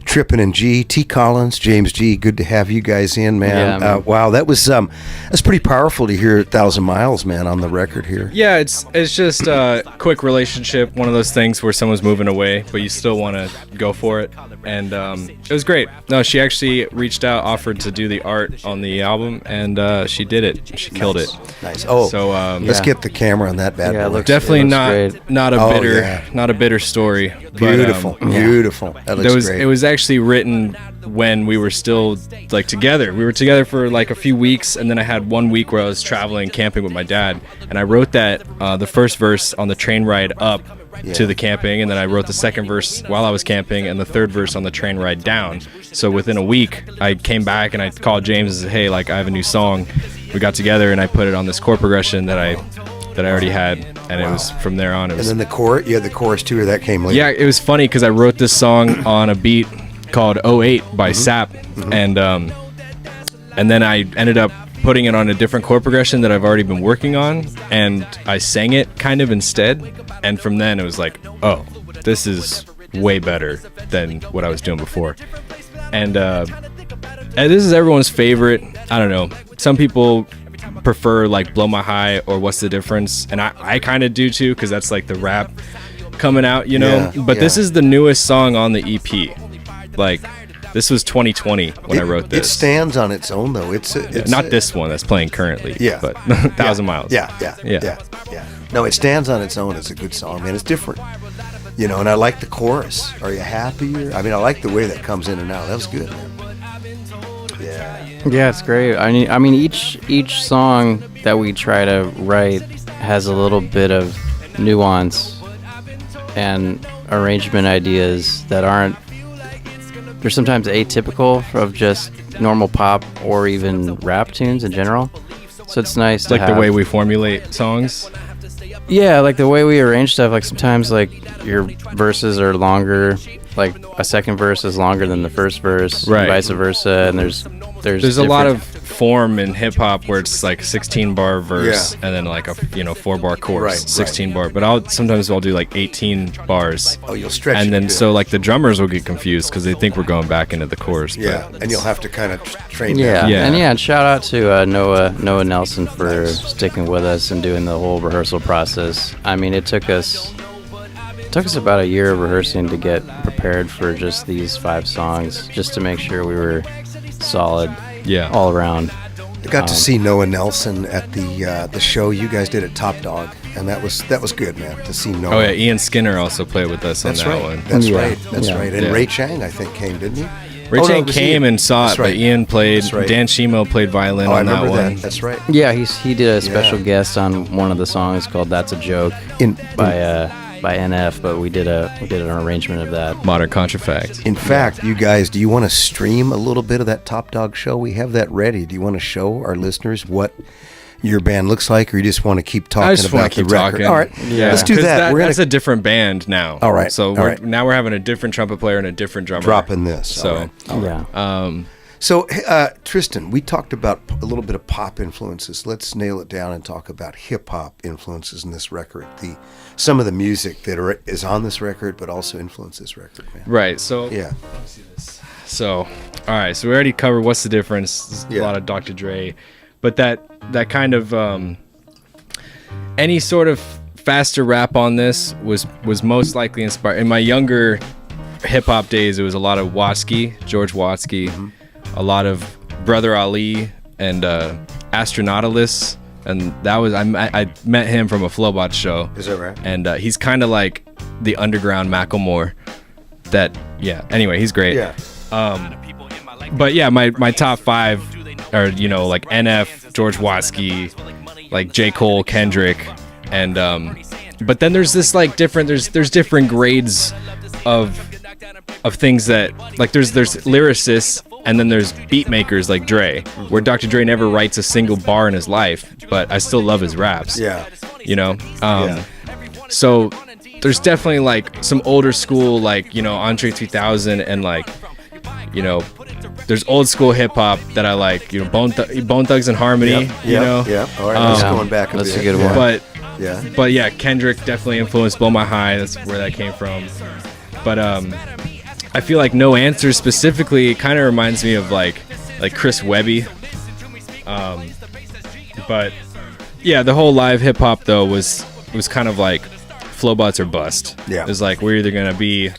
Trippin G, T.Collins, James G. Good to have you guys in, man. Yeah, man. Wow, that's pretty powerful to hear 1,000 Miles, man, on the record here. Yeah, it's just a quick relationship, one of those things where someone's moving away, but you still want to go for it. And it was great. No, she actually reached out, offered to do the art on the album, and she did it. She killed it. Nice. Oh, so let's get the camera on that bad boy. Definitely not a bitter story. Beautiful, but, beautiful. That looks great. It was actually written when we were still like together. We were together for like a few weeks, and then I had 1 week where I was traveling camping with my dad, and I wrote that the first verse on the train ride up to the camping, and then I wrote the second verse while I was camping, and the third verse on the train ride down. So within a week, I came back and I called James and said, "Hey, like I have a new song." We got together and I put it on this chord progression that I already had, and it was from there on. And then the chorus, the chorus too, or that came later. Yeah, it was funny because I wrote this song on a beat called 08 by Sap, and then I ended up putting it on a different chord progression that I've already been working on, and I sang it kind of instead, and from then it was like, oh, this is way better than what I was doing before. And this is everyone's favorite. I don't know, some people prefer like Blow My High or What's the Difference, and I kind of do too, because that's like the rap coming out, you know. But this is the newest song on the EP. Like, this was 2020 when I wrote this. It stands on its own, though. It's not this one that's playing currently. Yeah, but 1,000 Miles. Yeah. No, it stands on its own. It's a good song, man. It's different, you know. And I like the chorus. Are you happier? I mean, I like the way that comes in and out. That was good, man. Yeah, it's great. I mean, each song that we try to write has a little bit of nuance and arrangement ideas that aren't. They're sometimes atypical of just normal pop or even rap tunes in general. So it's nice to have, the way we formulate songs. Yeah, like the way we arrange stuff. Like sometimes, like your verses are longer. Like a second verse is longer than the first verse, right? And vice versa. And there's a lot of form in hip hop where it's like a 16 bar verse and then like a 4-bar chorus, 16 bar. But I'll do like 18 bars. Oh, you'll stretch. And then so like the drummers will get confused because they think we're going back into the chorus. Yeah, and you'll have to kind of train. And shout out to Noah Nelson for sticking with us and doing the whole rehearsal process. I mean, it took us about a year of rehearsing to get prepared for just these 5 songs, just to make sure we were solid all around. I got to see Noah Nelson at the show you guys did at Top Dog, and that was good, man, to see Noah. Oh yeah, Ian Skinner also played with us on that one. That's right. And Ray Chang, I think, came, didn't he? Ray Chang came and saw it, but Ian played. Dan Cimo played violin on that one. That's right. Yeah, he did a special guest on one of the songs called "That's a Joke" by NF, but we did an arrangement of that. Modern Contrafact. In fact, you guys, do you want to stream a little bit of that Top Dog show? We have that ready. Do you want to show our listeners what your band looks like, or you just want to keep talking about the record? Talking. All right, let's do that. That's a different band now. All right. So now we're having a different trumpet player and a different drummer. Dropping this. So So, Tristan, we talked about a little bit of pop influences. Let's nail it down and talk about hip-hop influences in this record. Some of the music that is on this record, but also influenced this record, man. Right, so... Yeah. Let me see this. So, all right, so we already covered What's the Difference. There's a lot of Dr. Dre. But that kind of... any sort of faster rap on this was most likely inspired... In my younger hip-hop days, it was a lot of George Watsky. Mm-hmm. A lot of Brother Ali and Astronautilus, and that was I met him from a Flowbot show. Is that right? And he's kind of like the underground Macklemore. Anyway, he's great. Yeah. But yeah, my top 5 are like NF, George Watsky, like J. Cole, Kendrick, and but then there's this like different there's different grades of things that like there's lyricists And then there's beat makers like Dre, where Dr. Dre never writes a single bar in his life, but I still love his raps. Yeah. You know? So there's definitely like some older school, like, you know, Andre 3000 and like, you know, there's old school hip hop that I like, you know, Bone Thugs and Harmony, you know? Yeah. All right. That's going back a bit. That's a good one. But yeah, Kendrick definitely influenced Blow My High. That's where that came from. But I feel like No Answer specifically, it kind of reminds me of like Chris Webby. But yeah, the whole live hip hop though was kind of like Flowbots or bust. Yeah, it was like we're either gonna be,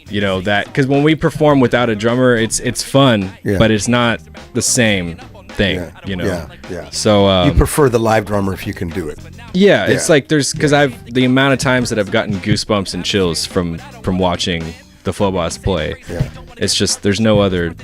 you know, that, because when we perform without a drummer, it's fun, but it's not the same thing, you know. Yeah. So you prefer the live drummer if you can do it. Yeah, it's like because I've the amount of times that I've gotten goosebumps and chills from watching the Flowbots play. Yeah. It's just there's no other.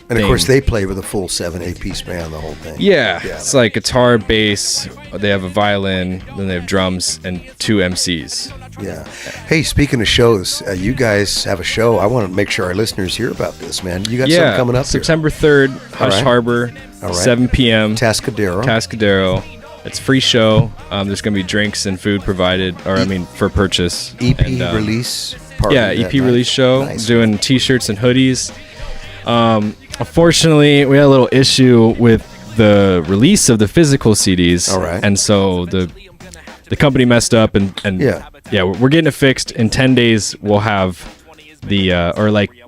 And of course, they play with a full 7-8-piece band, the whole thing. Yeah, it's like guitar, bass. They have a violin, then they have drums and 2 MCs. Yeah. Hey, speaking of shows, you guys have a show. I want to make sure our listeners hear about this, man. You got something coming up September 3rd, Hush Harbor, 7 p.m. Tascadero. It's a free show. There's going to be drinks and food provided, for purchase. EP release party. Yeah, EP release show. Nice. Doing T-shirts and hoodies. Unfortunately, we had a little issue with the release of the physical CDs. All right. And so the company messed up and we're getting it fixed. In 10 days, we'll have the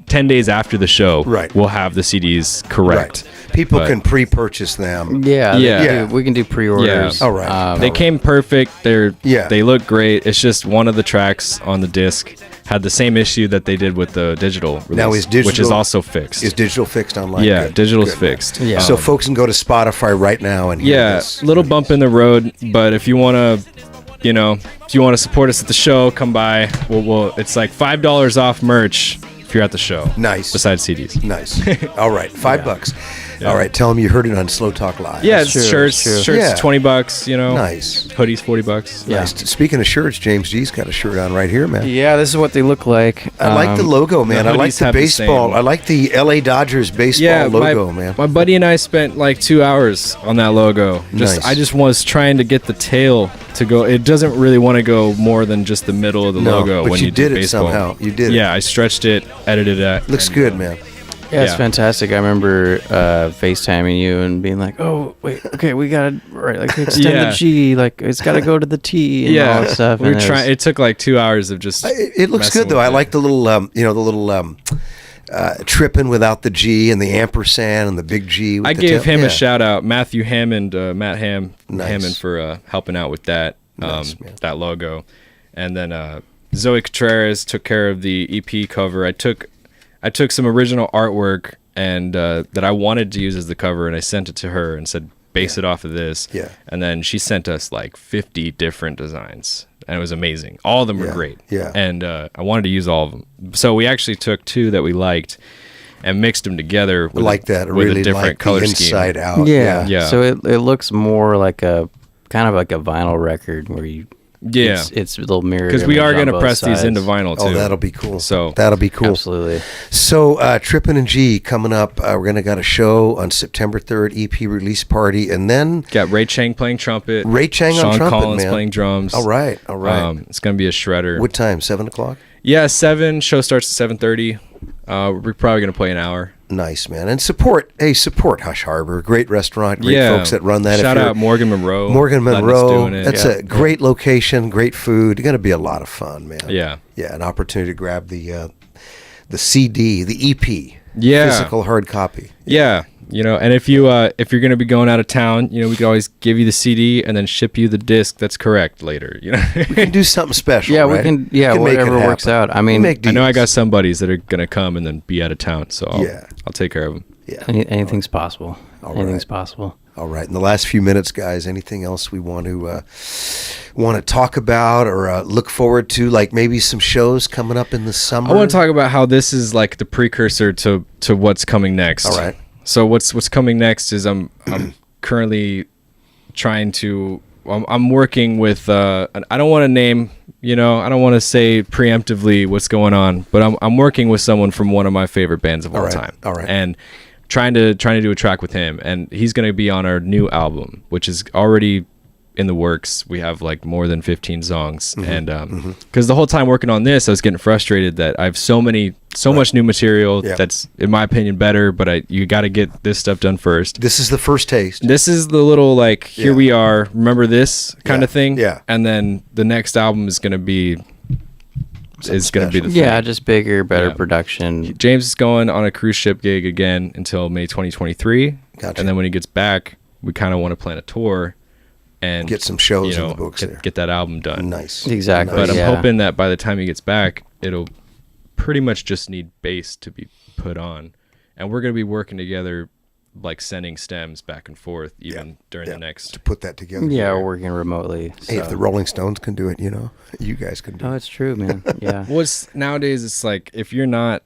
10 days after the show, we'll have the CDs correct. Right. People can pre-purchase them. Yeah. We can do pre-orders. Yeah. All right. They came perfect. They look great. It's just one of the tracks on the disc had the same issue that they did with the digital release, now is digital, which is also fixed. Is digital fixed online? Yeah, Good. digital's fixed. Yeah. So folks can go to Spotify right now and hear this. Little bump in the road, but if you want to support us at the show, come by. We'll it's like $5 off merch if you're at the show. Nice. Besides CDs. Nice. All right, $5. Yeah. All right, tell them you heard it on Slow Talk Live. Yeah, it's shirts. Shirts, $20. You know. Nice. Hoodies, $40. Yeah. Nice. Speaking of shirts, James G's got a shirt on right here, man. Yeah, this is what they look like. I like the logo, man. I like the baseball. I like the LA Dodgers baseball logo, man. My buddy and I spent like 2 hours on that logo. I just was trying to get the tail to go. It doesn't really want to go more than just the middle of the logo. But when you did it baseball. somehow. You did it. Yeah, I stretched it, edited it. Looks good, man. Yeah, it's fantastic. I remember FaceTiming you and being like, "Oh, wait, okay, we gotta extend the G, like it's gotta go to the T and all that stuff." We were trying. It took like 2 hours of just. It looks good though. I like the little, Trippin without the G and the ampersand and the big G. I gave him a shout out, Matthew Hammond, Hammond for helping out with that that logo, and then Zoe Contreras took care of the EP cover. I took some original artwork and that I wanted to use as the cover, and I sent it to her and said, base it off of this. Yeah. And then she sent us like 50 different designs, and it was amazing. All of them were great. Yeah. And I wanted to use all of them. So we actually took 2 that we liked and mixed them together with, with really a different color scheme. Inside out. Yeah. So it looks more like a kind of like a vinyl record where you. Yeah, it's a little mirror because we are going to press these into vinyl too. Oh, that'll be cool. So that'll be cool. Absolutely. So Trippin G coming up. We're got a show on September 3rd, EP release party, and then got Ray Chang playing trumpet. Ray Chang on trumpet, Sean Collins man. playing drums. All right. It's going to be a shredder. What time? 7:00. Yeah, 7. Show starts at 7:30. We're probably going to play an hour. Nice, man. And support Hush Harbor. Great restaurant, great folks that run that. Shout out Morgan Monroe. Doing it. That's a great location, great food. It's going to be a lot of fun, man. Yeah. Yeah, an opportunity to grab the CD, the EP. Yeah. Physical hard copy. Yeah. And if you're going to be going out of town, we could always give you the CD and then ship you the disc that's correct later. We can do something special. Yeah, right? we can. Yeah, whatever works out. I mean, I know I got some buddies that are going to come and then be out of town, so I'll take care of them. Yeah, anything's possible. Anything's possible. All right. In the last few minutes, guys, anything else we want to talk about or look forward to? Like maybe some shows coming up in the summer. I want to talk about how this is like the precursor to what's coming next. All right. So what's coming next is I'm currently trying to. I'm working with. I don't want to name I don't want to say preemptively what's going on, but I'm working with someone from one of my favorite bands of all time. All right. And trying to do a track with him, and he's going to be on our new album, which is already in the works. We have like more than 15 songs. And because the whole time working on this, I was getting frustrated that I have so much new material that's, in my opinion, better, but you got to get this stuff done first. This is the first taste. This is the little like, here we are, remember this kind of thing. Yeah. And then the next album is going to be the thing. Just bigger, better production. James is going on a cruise ship gig again until May 2023. Gotcha. And then when he gets back, we kind of want to plan a tour and get some shows in the books get that album done. Nice. Exactly. But I'm hoping that by the time he gets back, it'll pretty much just need bass to be put on. And we're going to be working together, like sending stems back and forth even during the next. To put that together. Yeah, we're working remotely. Hey, if the Rolling Stones can do it, you guys can do it. Oh, it's true, man. Yeah. Well, nowadays it's like, if you're not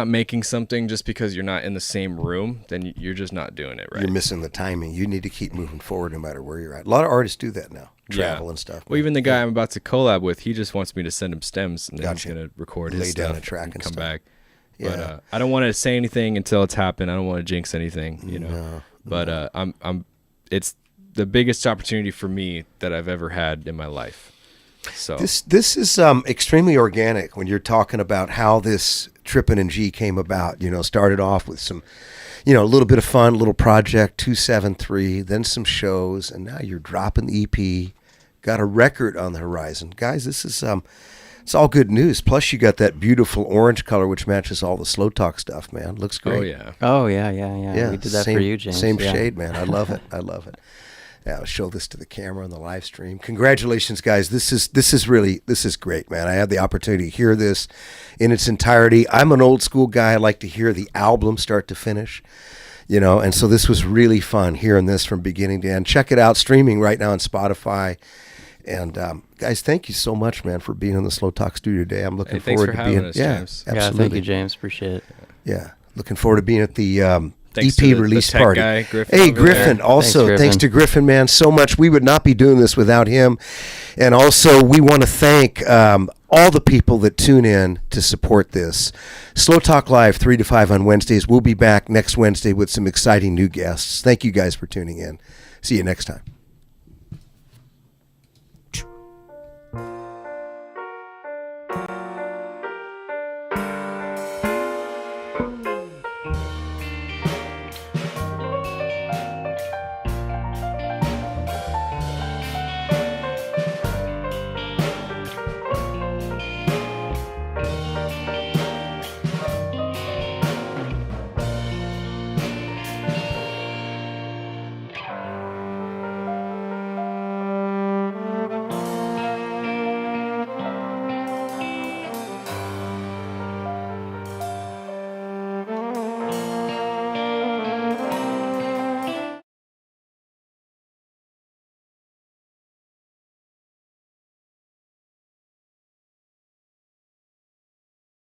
making something just because you're not in the same room, then you're just not doing it right. You're missing the timing. You need to keep moving forward no matter where you're at. A lot of artists do that now, travel and stuff. Well, even the guy I'm about to collab with, he just wants me to send him stems, and then he's going to record his stuff, lay down a track and come stuff. back. Yeah. But I don't want to say anything until it's happened. I don't want to jinx anything, No. But it's the biggest opportunity for me that I've ever had in my life. So this is extremely organic when you're talking about how this Trippin G came about. Started off with some, a little bit of fun, little project 273, then some shows, and now you're dropping the EP. Got a record on the horizon, guys. This is it's all good news. Plus, you got that beautiful orange color which matches all the Slow Talk stuff, man. Looks great. Oh yeah. We did that for you, James. Same shade, man. I love it. Yeah, I'll show this to the camera on the live stream. Congratulations, guys. This is great, man. I had the opportunity to hear this in its entirety. I'm an old school guy. I like to hear the album start to finish, and so this was really fun hearing this from beginning to end. Check it out, streaming right now on Spotify. And guys, thank you so much, man, for being in the Slow Talk studio today. I'm looking forward to being. Us, James. Absolutely. Yeah, thank you, James. Appreciate it. Yeah, looking forward to being at the Thanks EP to release the tech party. Guy, Griffin Hey, Griffin. there. Also, thanks to Griffin, man, so much. We would not be doing this without him. And also, we want to thank all the people that tune in to support this. Slow Talk Live, 3 to 5 on Wednesdays. We'll be back next Wednesday with some exciting new guests. Thank you guys for tuning in. See you next time.